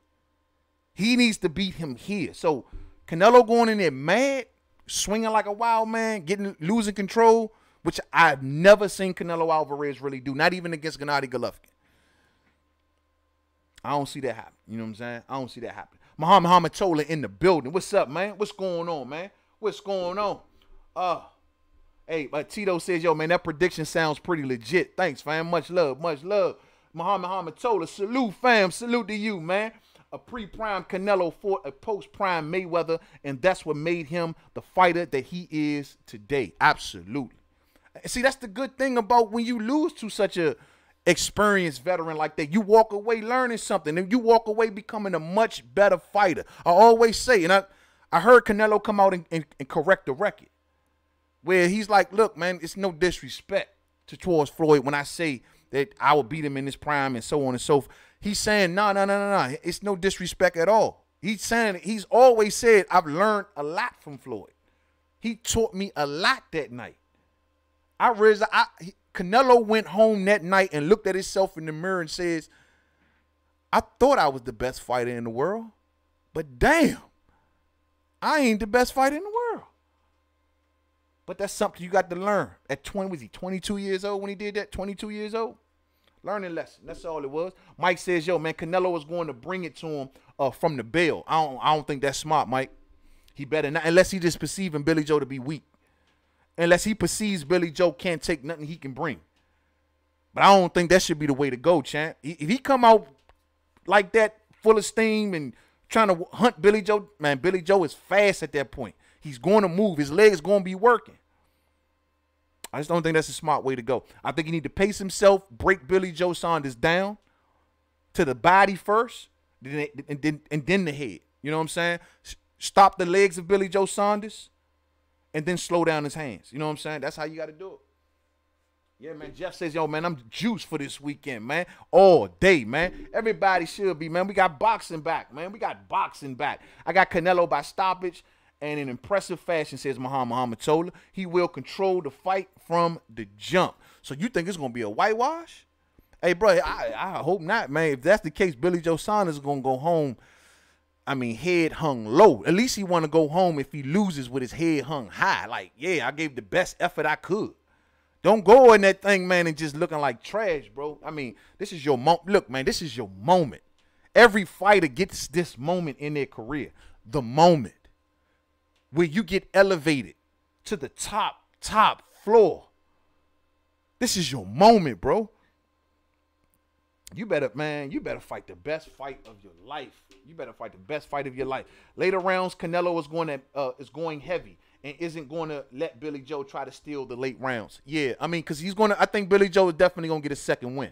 He needs to beat him here. So Canelo going in there mad, swinging like a wild man, losing control, which I've never seen Canelo Alverez really do, not even against Gennady Golovkin. I don't see that happen. You know what I'm saying? I don't see that happen. Muhammad Tola in the building. What's up, man? What's going on, man? What's going on? Hey, Tito says, yo, man, that prediction sounds pretty legit. Thanks, fam. Much love, much love. Muhammad Tola, salute, fam. Salute to you, man. A pre-prime Canelo fought a post-prime Mayweather, and that's what made him the fighter that he is today. Absolutely. See, that's the good thing about when you lose to such a experienced veteran like that. You walk away learning something, and you walk away becoming a much better fighter. I always say, and I heard Canelo come out and correct the record, where he's like, look, man, it's no disrespect towards Floyd when I say that I will beat him in his prime and so on and so forth. He's saying, no. It's no disrespect at all. He's saying, he's always said, I've learned a lot from Floyd. He taught me a lot that night. I realized Canelo went home that night and looked at himself in the mirror and says, I thought I was the best fighter in the world, but damn, I ain't the best fighter in the world. But that's something you got to learn. At 20, was he 22 years old when he did that? 22 years old? Learning lesson. That's all it was. Mike says, yo, man, Canelo was going to bring it to him from the bell. I don't think that's smart, Mike. He better not, unless he just perceiving Billy Jie to be weak. Unless he perceives Billy Jie can't take nothing he can bring. But I don't think that should be the way to go, champ. If he come out like that, full of steam and trying to hunt Billy Jie, man, Billy Jie is fast at that point. He's going to move. His legs going to be working. I just don't think that's a smart way to go. I think he need to pace himself, break Billy Jie Saunders down to the body first, and then the head. You know what I'm saying? Stop the legs of Billy Jie Saunders, and then slow down his hands. You know what I'm saying? That's how you got to do it. Yeah, man. Jeff says, yo, man, I'm juiced for this weekend, man. All day, man. Everybody should be, man. We got boxing back, man. We got boxing back. I got Canelo by stoppage. And in impressive fashion, says Muhammad Tola, he will control the fight from the jump. So you think it's going to be a whitewash? Hey, bro, I hope not, man. If that's the case, Billy Jie Saunders is going to go home, I mean, head hung low. At least he want to go home if he loses with his head hung high. Like, yeah, I gave the best effort I could. Don't go in that thing, man, and just looking like trash, bro. I mean, this is your moment. Look, man, this is your moment. Every fighter gets this moment in their career. The moment where you get elevated to the top floor. This is your moment, bro. You better, man, you better fight the best fight of your life. You better fight the best fight of your life. Later rounds, Canelo is going heavy and isn't going to let Billy Jie try to steal the late rounds. Yeah, I mean, because I think Billy Jie is definitely going to get a second win.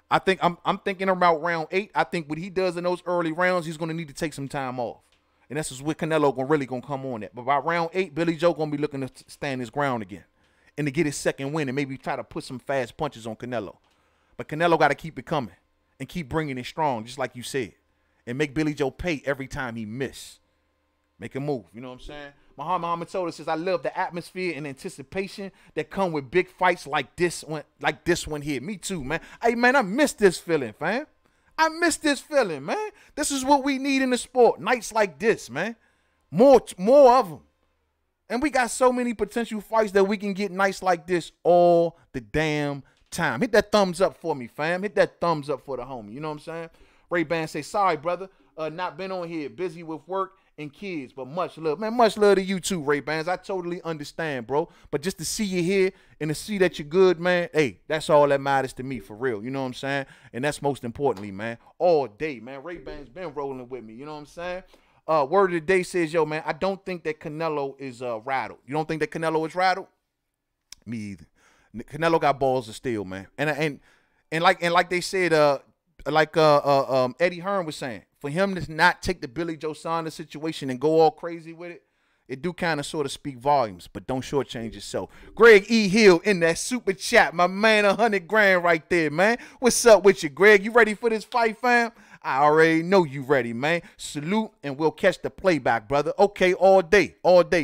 I think I'm thinking about round 8. I think what he does in those early rounds, he's going to need to take some time off. And that's what Canelo really going to come on at. But by round 8, Billy Jie going to be looking to stand his ground again and to get his second win and maybe try to put some fast punches on Canelo. But Canelo got to keep it coming and keep bringing it strong, just like you said, and make Billy Jie pay every time he miss. Make a move. You know what I'm saying? Muhammad told us, says, I love the atmosphere and anticipation that come with big fights like this one here. Me too, man. Hey, man, I miss this feeling, fam. I miss this feeling, man. This is what we need in the sport. Nights like this, man. More of them. And we got so many potential fights that we can get nights like this all the damn time. Hit that thumbs up for me, fam. Hit that thumbs up for the homie. You know what I'm saying? Ray Band say, sorry, brother. Not been on here. Busy with work and kids, but much love. Man, much love to you too, Ray Bands. I totally understand, bro. But just to see you here and to see that you're good, man, hey, that's all that matters to me, for real. You know what I'm saying? And that's most importantly, man. All day, man. Ray Bands been rolling with me. You know what I'm saying? Word of the day says, yo, man, I don't think that Canelo is rattled. You don't think that Canelo is rattled? Me either. Canelo got balls of steel, man. And like they said, Eddie Hearn was saying, for him to not take the Billy Jie Saunders situation and go all crazy with it, it do kind of sort of speak volumes, but don't shortchange yourself. Greg E. Hill in that super chat, my man, 100 grand right there, man. What's up with you, Greg? You ready for this fight, fam? I already know you ready, man. Salute, and we'll catch the playback, brother. Okay, all day,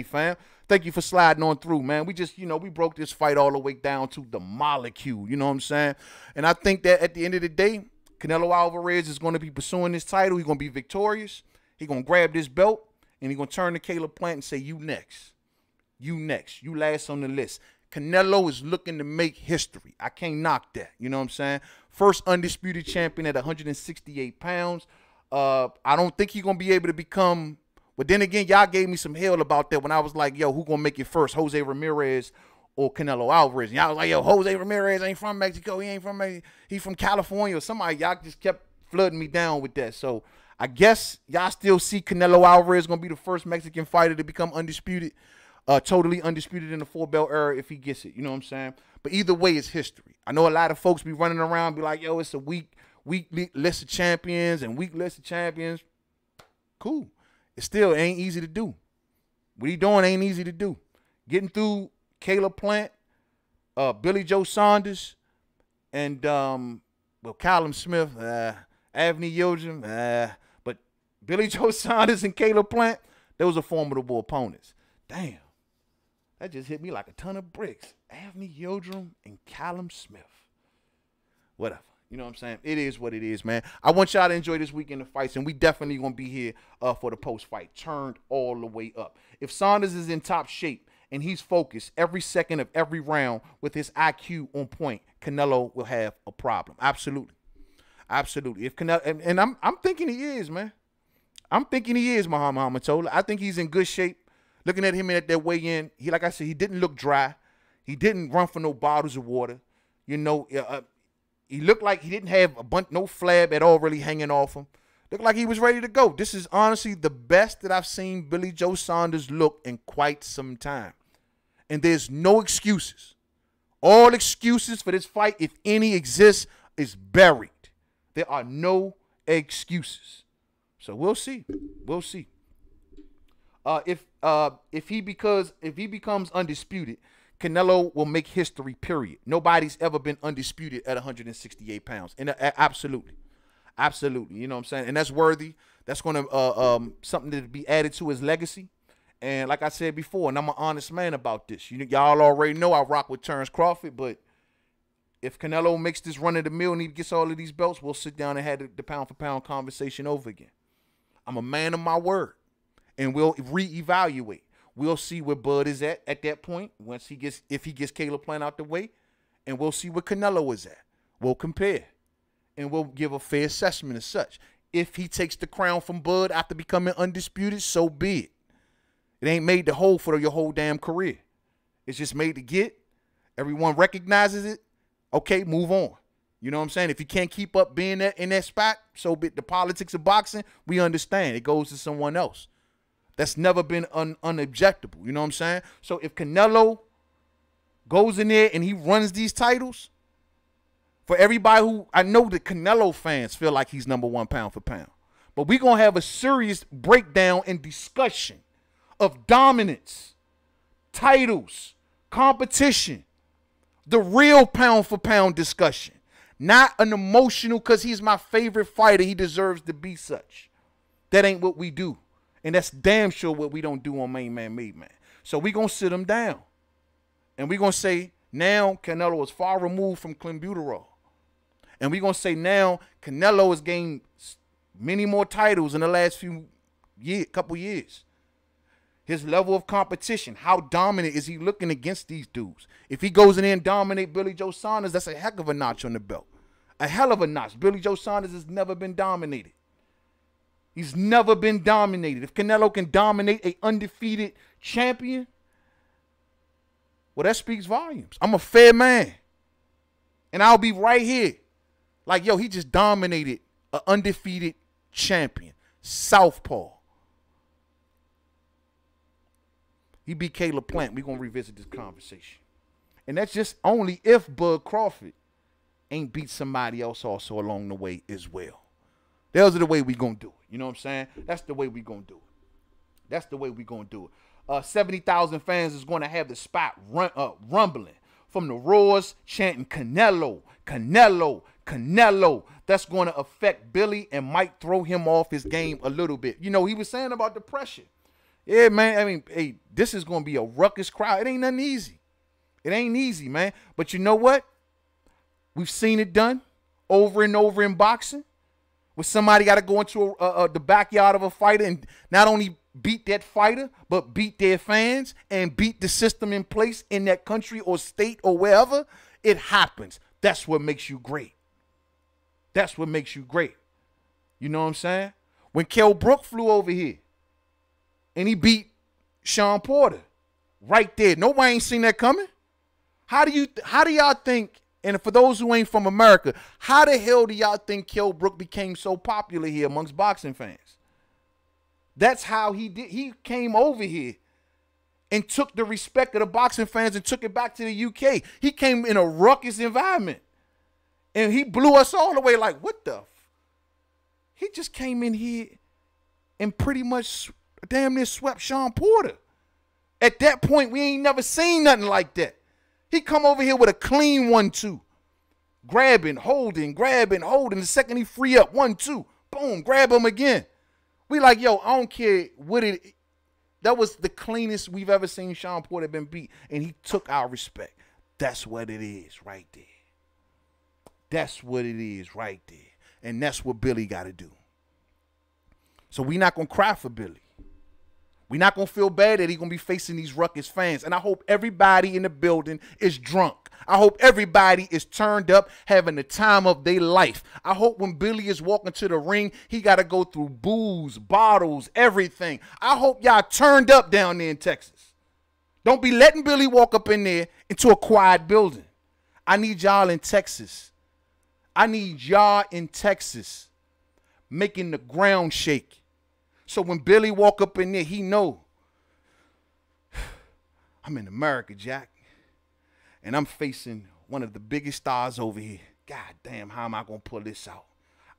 fam. Thank you for sliding on through, man. We just, we broke this fight all the way down to the molecule, you know what I'm saying? And I think that at the end of the day, Canelo Alverez is going to be pursuing this title. He's going to be victorious. He's going to grab this belt, and he's going to turn to Caleb Plant and say, you next. You next. You last on the list. Canelo is looking to make history. I can't knock that. You know what I'm saying? First undisputed champion at 168 pounds. I don't think he's going to be able to become, but then again, y'all gave me some hell about that when I was like, yo, who going to make it first, Jose Ramirez or Canelo Alvarez? And y'all was like, yo, Jose Ramirez ain't from Mexico. He ain't from Mexico. He's from California or somebody. Y'all just kept flooding me down with that. So I guess y'all still see Canelo Alvarez going to be the first Mexican fighter to become undisputed. Totally undisputed in the 4-belt era if he gets it. You know what I'm saying? But either way, it's history. I know a lot of folks be running around be like, yo, it's a weak list of champions and weak list of champions. Cool. It still ain't easy to do. What he doing ain't easy to do. Getting through Caleb Plant, Billy Jie Saunders, and Callum Smith, Avni Yildirim, but Billy Jie Saunders and Caleb Plant, those are formidable opponents. Damn. That just hit me like a ton of bricks. Avni Yildirim and Callum Smith. Whatever. You know what I'm saying? It is what it is, man. I want y'all to enjoy this weekend of fights, and we definitely going to be here for the post-fight. Turned all the way up. If Saunders is in top shape and he's focused every second of every round with his IQ on point, Canelo will have a problem. Absolutely. Absolutely. If Canelo, and I'm thinking he is, man. I'm thinking he is, Muhammad Tola. I think he's in good shape. Looking at him at that weigh-in, he, like I said, he didn't look dry. He didn't run for no bottles of water. You know, he looked like he didn't have no flab at all really hanging off him. Looked like he was ready to go. This is honestly the best that I've seen Billy Jie Saunders look in quite some time. And there's no excuses. All excuses for this fight, if any exists, is buried. There are no excuses. So we'll see. We'll see. If he becomes undisputed, Canelo will make history, period. Nobody's ever been undisputed at 168 pounds. And absolutely. Absolutely. You know what I'm saying? And that's worthy. That's going to something to be added to his legacy. And like I said before, and I'm an honest man about this. Y'all already know I rock with Terrence Crawford, but if Canelo makes this run of the mill and he gets all of these belts, we'll sit down and have the pound-for-pound conversation over again. I'm a man of my word. And we'll reevaluate. We'll see where Bud is at that point if he gets Caleb Plant out the way, and we'll see where Canelo is at. We'll compare, and we'll give a fair assessment as such. If he takes the crown from Bud after becoming undisputed, so be it. It ain't made to hold for your whole damn career. It's just made to get. Everyone recognizes it. Okay, move on. You know what I'm saying? If you can't keep up being in that spot, so be it. The politics of boxing, we understand. It goes to someone else. That's never been unobjectable. You know what I'm saying? So if Canelo goes in there and he runs these titles, for everybody who, I know the Canelo fans feel like he's #1 pound for pound. But we're going to have a serious breakdown and discussion of dominance, titles, competition, the real pound for pound discussion. Not an emotional, because he's my favorite fighter, he deserves to be such. That ain't what we do. And that's damn sure what we don't do on Mainman Mademan. So we going to sit him down. And we going to say, now Canelo is far removed from clenbuterol. And we going to say now Canelo has gained many more titles in the last couple years. His level of competition, how dominant is he looking against these dudes? If he goes in there and dominate Billy Jie Saunders, that's a heck of a notch on the belt. A hell of a notch. Billy Jie Saunders has never been dominated. He's never been dominated. If Canelo can dominate a undefeated champion, well, that speaks volumes. I'm a fair man. And I'll be right here. Like, yo, he just dominated an undefeated champion. Southpaw. He beat Caleb Plant. We're going to revisit this conversation. And that's just only if Bud Crawford ain't beat somebody else also along the way as well. Those are the way we going to do it. You know what I'm saying? That's the way we going to do it. That's the way we going to do it. 70,000 fans is going to have the spot rumbling from the roars chanting Canelo, Canelo, Canelo. That's going to affect Billy and might throw him off his game a little bit. You know, he was saying about the pressure. Yeah, man, I mean, hey, this is going to be a ruckus crowd. It ain't nothing easy. It ain't easy, man. But you know what? We've seen it done over and over in boxing. Where somebody got to go into the backyard of a fighter and not only beat that fighter, but beat their fans and beat the system in place in that country or state or wherever. It happens. That's what makes you great. That's what makes you great. You know what I'm saying? When Kell Brook flew over here and he beat Sean Porter right there, nobody ain't seen that coming. How do y'all think? And for those who ain't from America, how the hell do y'all think Kell Brook became so popular here amongst boxing fans? That's how he did. He came over here and took the respect of the boxing fans and took it back to the UK. He came in a ruckus environment. And he blew us all the way like, what the? He just came in here and pretty much damn near swept Sean Porter. At that point, we ain't never seen nothing like that. He come over here with a clean 1-2. Grabbing, holding, grabbing, holding. The second he free up, 1-2. Boom, grab him again. We like, yo, I don't care what it. That was the cleanest we've ever seen Sean Porter been beat. And he took our respect. That's what it is right there. That's what it is right there. And that's what Billy got to do. So we not going to cry for Billy. We're not going to feel bad that he's going to be facing these ruckus fans. And I hope everybody in the building is drunk. I hope everybody is turned up, having the time of their life. I hope when Billy is walking to the ring, he got to go through booze, bottles, everything. I hope y'all turned up down there in Texas. Don't be letting Billy walk up in there into a quiet building. I need y'all in Texas. I need y'all in Texas making the ground shake. So when Billy walk up in there, he know, I'm in America, Jack. And I'm facing one of the biggest stars over here. God damn, how am I going to pull this out?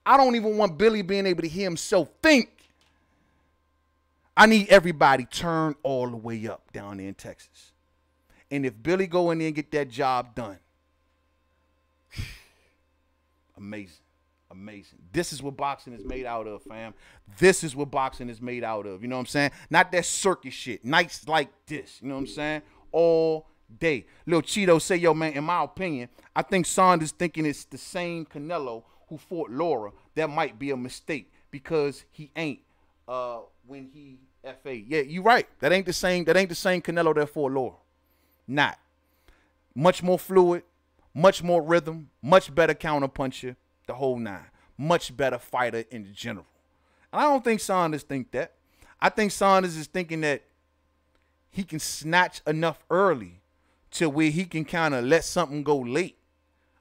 I don't even want Billy being able to hear himself think. I need everybody turned all the way up down there in Texas. And if Billy go in there and get that job done, amazing. Amazing. This is what boxing is made out of, fam. This is what boxing is made out of. You know what I'm saying? Not that circus shit. Nights like this. You know what I'm saying? All day. Lil Cheeto say, yo, man, in my opinion, I think Saunders thinking it's the same Canelo who fought Laura. That might be a mistake because he ain't when he FA. Yeah, you right. That ain't the same Canelo that fought Laura. Not. Much more fluid, much more rhythm, much better counterpuncher. The whole nine. Much better fighter in general. And I don't think Saunders think that. I think Saunders is thinking that he can snatch enough early to where he can kind of let something go late.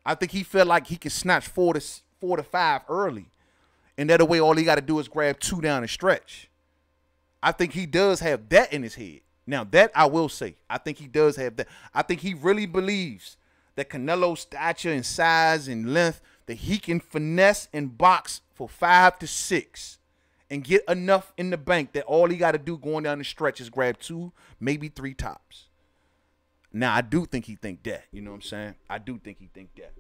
I think he felt like he can snatch 4 to 5 early. And that way all he got to do is grab 2 down the stretch. I think he does have that in his head. Now that I will say, I think he does have that. I think he really believes that Canelo's stature and size and length, that he can finesse and box for 5 to 6 and get enough in the bank that all he got to do going down the stretch is grab 2, maybe 3 tops. Now, I do think he think that. You know what I'm saying? I do think he think that.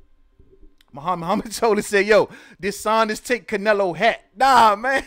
Muhammad told us, say, yo, did Saunders take Canelo hat? Nah, man.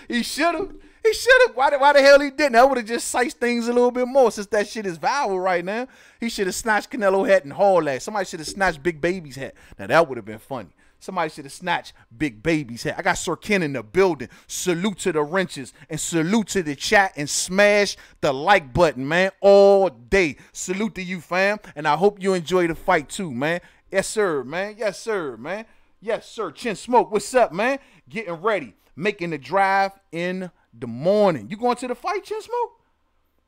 He should have. He should have. Why the hell he didn't? That would have just sized things a little bit more since that shit is viral right now. He should have snatched Canelo hat and hauled that. Somebody should have snatched Big Baby's hat. Now, that would have been funny. Somebody should have snatched Big Baby's hat. I got Sir Ken in the building. Salute to the wrenches and salute to the chat and smash the like button, man, all day. Salute to you, fam. And I hope you enjoy the fight too, man. Yes, sir, man. Yes, sir, man. Yes, sir. Chin Smoke, what's up, man? Getting ready. Making the drive in the morning. You going to the fight, Chin Smoke?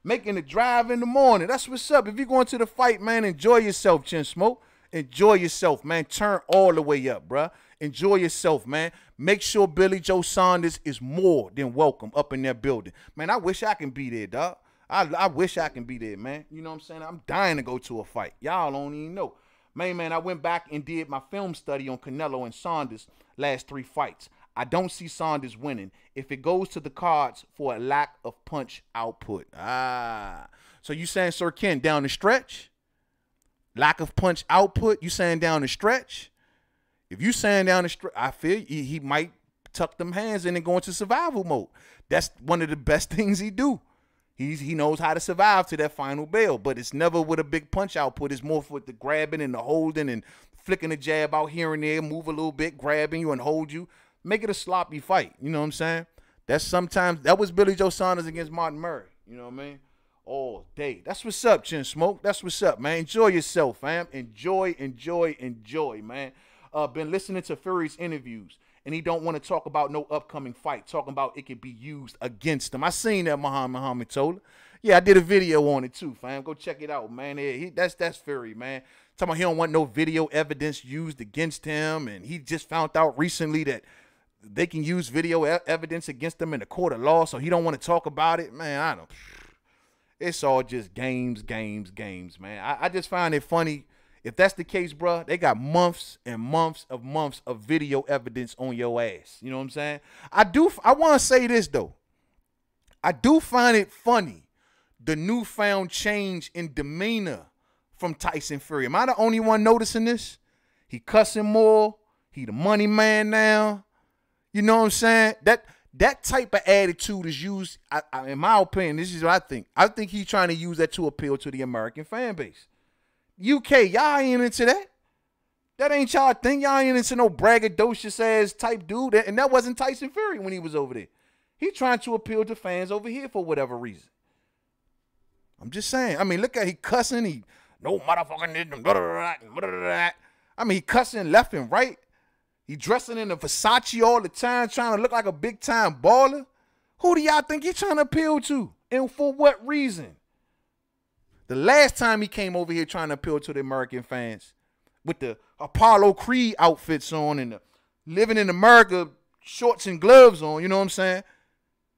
Making the drive in the morning. That's what's up. If you're going to the fight, man, enjoy yourself, Chin Smoke. Enjoy yourself, man. Turn all the way up, bruh. Enjoy yourself, man. Make sure Billy Jie Saunders is more than welcome up in that building. Man, I wish I can be there, dog. I wish I can be there, man. You know what I'm saying? I'm dying to go to a fight. Y'all don't even know. Man, I went back and did my film study on Canelo and Saunders' last 3 fights. I don't see Saunders winning if it goes to the cards for a lack of punch output. So you saying Sir Ken down the stretch? Lack of punch output, you saying down the stretch? If you saying down the stretch, I feel he might tuck them hands in and go into survival mode. That's one of the best things he do. He knows how to survive to that final bell, but it's never with a big punch output. It's more for the grabbing and the holding and flicking the jab out here and there, move a little bit, grabbing you and hold you. Make it a sloppy fight. You know what I'm saying? That was Billy Jie Saunders against Martin Murray. You know what I mean? All day. That's what's up, Chin Smoke. That's what's up, man. Enjoy yourself, fam. Enjoy, man. Been listening to Fury's interviews, and he don't want to talk about no upcoming fight, talking about it could be used against him. I seen that Muhammad told her. Yeah, I did a video on it too, fam. Go check it out, man. That's Fury, man. Talking about he don't want no video evidence used against him, and he just found out recently that they can use video evidence against him in the court of law, so he don't want to talk about it. Man, I don't. It's all just games, man. I just find it funny. If that's the case, bro, they got months and months of video evidence on your ass. You know what I'm saying? I want to say this, though. I do find it funny, the newfound change in demeanor from Tyson Fury. Am I the only one noticing this? He cussing more. He the money man now. You know what I'm saying? That type of attitude is used, in my opinion, this is what I think. I think he's trying to use that to appeal to the American fan base. UK, y'all ain't into that. That ain't y'all thing. Y'all ain't into no braggadocious ass type dude. And that wasn't Tyson Fury when he was over there. He trying to appeal to fans over here for whatever reason. I'm just saying. I mean, look at he cussing. He no motherfucking. I mean, he cussing left and right. He dressing in a Versace all the time, trying to look like a big-time baller. Who do y'all think he's trying to appeal to? And for what reason? The last time he came over here trying to appeal to the American fans with the Apollo Creed outfits on and the living in America shorts and gloves on, you know what I'm saying?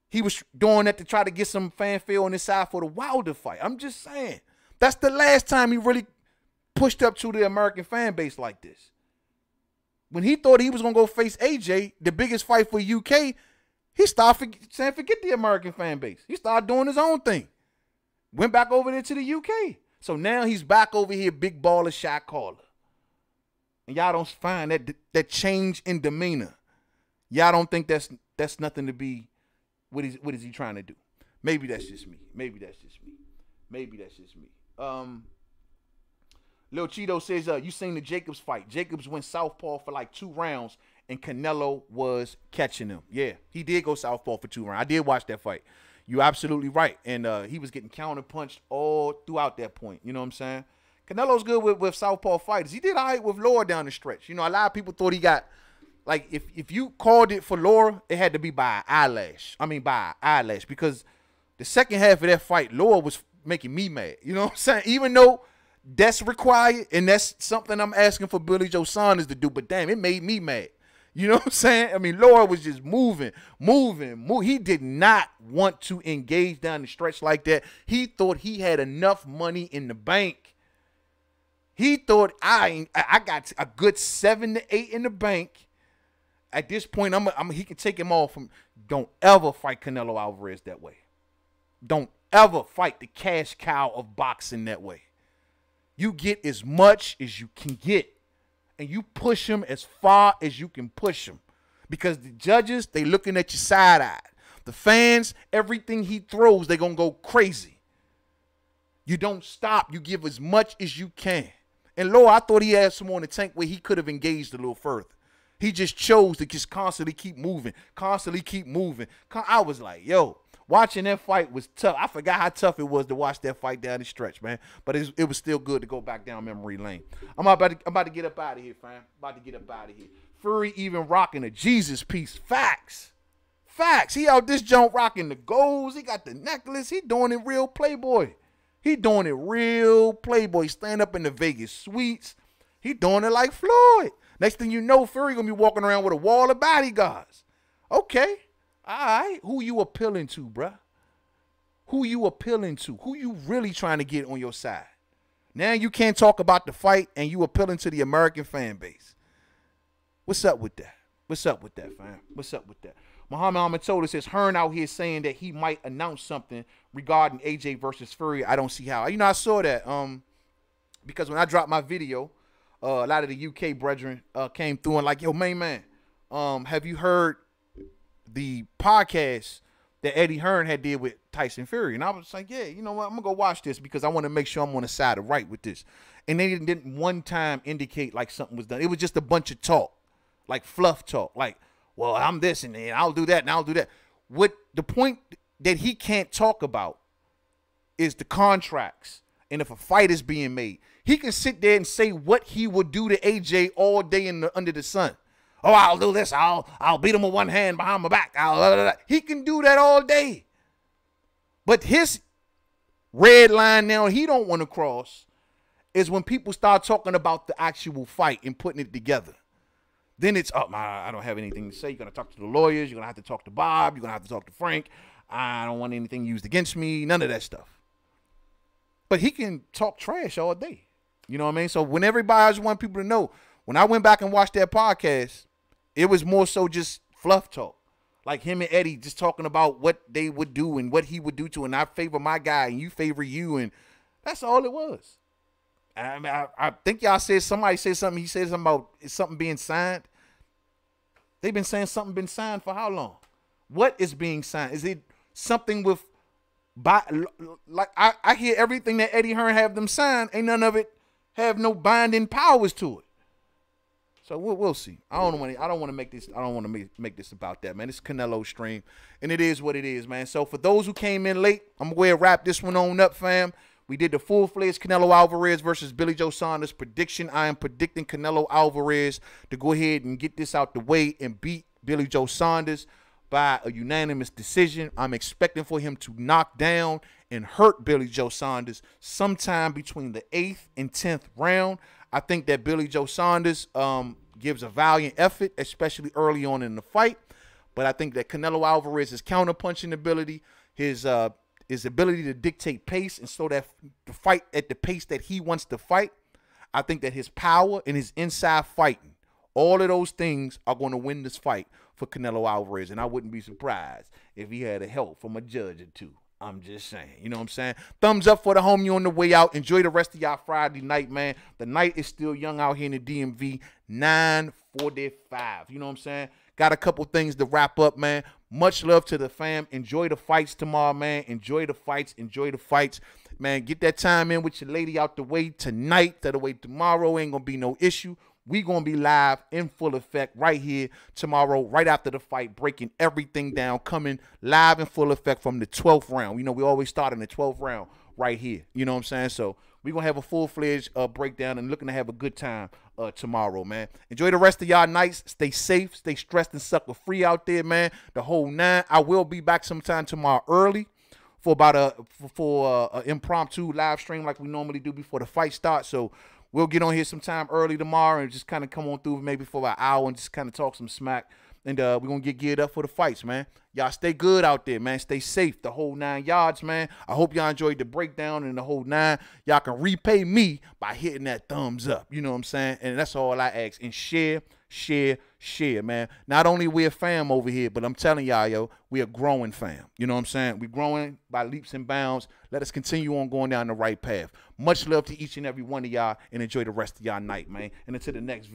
He was doing that to try to get some fanfare on his side for the Wilder fight. I'm just saying. That's the last time he really pushed up to the American fan base like this. When he thought he was going to go face AJ, the biggest fight for UK, he started saying, forget the American fan base. He started doing his own thing. Went back over there to the UK. So now he's back over here, big baller, shot caller. And y'all don't find that change in demeanor. Y'all don't think that's nothing to be, what is he trying to do? Maybe that's just me. Maybe that's just me. Lil Cheeto says, you seen the Jacobs fight. Jacobs went southpaw for like 2 rounds, and Canelo was catching him. Yeah, he did go southpaw for 2 rounds. I did watch that fight. You're absolutely right. And he was getting counter-punched all throughout that point. You know what I'm saying? Canelo's good with southpaw fighters. He did all right with Laura down the stretch. You know, a lot of people thought he got, like, if you called it for Laura, it had to be by an eyelash. Because the second half of that fight, Laura was making me mad. You know what I'm saying? Even though that's required, and that's something I'm asking for Billy Jie Saunders to do. But damn, it made me mad. You know what I'm saying? I mean, Laura was just moving. He did not want to engage down the stretch like that. He thought he had enough money in the bank. He thought I got a good 7 to 8 in the bank. At this point, he can take him off from. Don't ever fight Canelo Alverez that way. Don't ever fight the cash cow of boxing that way. You get as much as you can get, and you push him as far as you can push him, because the judges, they looking at you side-eyed. The fans, everything he throws, they're going to go crazy. You don't stop. You give as much as you can. And Lord, I thought he had some more in the tank where he could have engaged a little further. He just chose to just constantly keep moving, constantly keep moving. I was like, yo, watching that fight was tough. I forgot how tough it was to watch that fight down the stretch, man. But it was still good to go back down memory lane. I'm about to get up out of here, fam. About to get up out of here. Fury even rocking a Jesus piece. Facts. Facts. He out this junk rocking the golds. He got the necklace. He doing it real Playboy. He doing it real Playboy. Stand up in the Vegas suites. He doing it like Floyd. Next thing you know, Fury gonna be walking around with a wall of bodyguards. Okay. All right. Who you appealing to, bruh? Who you appealing to? Who you really trying to get on your side? Now you can't talk about the fight and you appealing to the American fan base. What's up with that? What's up with that, fam? What's up with that? Muhammad Ahmad says Hearn out here saying that he might announce something regarding AJ versus Fury. I don't see how. You know, I saw that because when I dropped my video, a lot of the UK brethren came through and like, yo, main man, have you heard the podcast that Eddie Hearn had did with Tyson Fury? And I was like, yeah, you know what? I'm going to go watch this because I want to make sure I'm on the side of right with this. And they didn't one time indicate like something was done. It was just a bunch of talk, like fluff talk, like, well, I'm this and I'll do that and I'll do that. What the point that he can't talk about is the contracts and if a fight is being made. He can sit there and say what he would do to AJ all day under the sun. Oh, I'll do this. I'll beat him with one hand behind my back. He can do that all day. But his red line now he don't want to cross is when people start talking about the actual fight and putting it together. Then it's, oh, I don't have anything to say. You're going to talk to the lawyers. You're going to have to talk to Bob. You're going to have to talk to Frank. I don't want anything used against me. None of that stuff. But he can talk trash all day. You know what I mean? So when everybody, I just want people to know, when I went back and watched that podcast, it was more so just fluff talk. Like him and Eddie just talking about what they would do and what he would do to, and I favor my guy and you favor you, and that's all it was. I mean, I think y'all said, somebody said something, he said something about something being signed. They've been saying something been signed for how long? What is being signed? Is it something with, like I hear everything that Eddie Hearn have them sign, ain't none of it have no binding powers to it. So we'll see. I don't want to make this. I don't want to make this about that, man. It's Canelo stream, and it is what it is, man. So for those who came in late, I'm going to wrap this one on up, fam. We did the full-fledged Canelo Alverez versus Billy Jie Saunders prediction. I am predicting Canelo Alverez to go ahead and get this out the way and beat Billy Jie Saunders by a unanimous decision. I'm expecting for him to knock down and hurt Billy Jie Saunders sometime between the 8th and 10th round. I think that Billy Jie Saunders gives a valiant effort, especially early on in the fight. But I think that Canelo Alvarez's counterpunching ability, his ability to dictate pace and so that to fight at the pace that he wants to fight, I think that his power and his inside fighting, all of those things are going to win this fight for Canelo Alvarez. And I wouldn't be surprised if he had a help from a judge or two. I'm just saying, you know what I'm saying? Thumbs up for the homie on the way out. Enjoy the rest of y'all Friday night, man. The night is still young out here in the DMV, 9:45. You know what I'm saying? Got a couple things to wrap up, man. Much love to the fam. Enjoy the fights tomorrow, man. Enjoy the fights. Enjoy the fights. Man, get that time in with your lady out the way tonight. That way tomorrow ain't going to be no issue. We going to be live in full effect right here tomorrow, right after the fight, breaking everything down, coming live in full effect from the 12th round. You know, we always start in the 12th round right here. You know what I'm saying? So we're going to have a full-fledged breakdown and looking to have a good time tomorrow, man. Enjoy the rest of y'all nights. Stay safe. Stay stressed and sucker-free out there, man. The whole 9. I will be back sometime tomorrow early for about a impromptu live stream like we normally do before the fight starts. So we'll get on here sometime early tomorrow and just kind of come on through maybe for about an hour and just kind of talk some smack. And we're going to get geared up for the fights, man. Y'all stay good out there, man. Stay safe, the whole 9 yards, man. I hope y'all enjoyed the breakdown and the whole 9. Y'all can repay me by hitting that thumbs up. You know what I'm saying? And that's all I ask. And share, share, share, man. Not only we a fam over here, but I'm telling y'all, yo, we a growing fam. You know what I'm saying? We're growing by leaps and bounds. Let us continue on going down the right path. Much love to each and every one of y'all, and enjoy the rest of y'all night, man. And until the next video.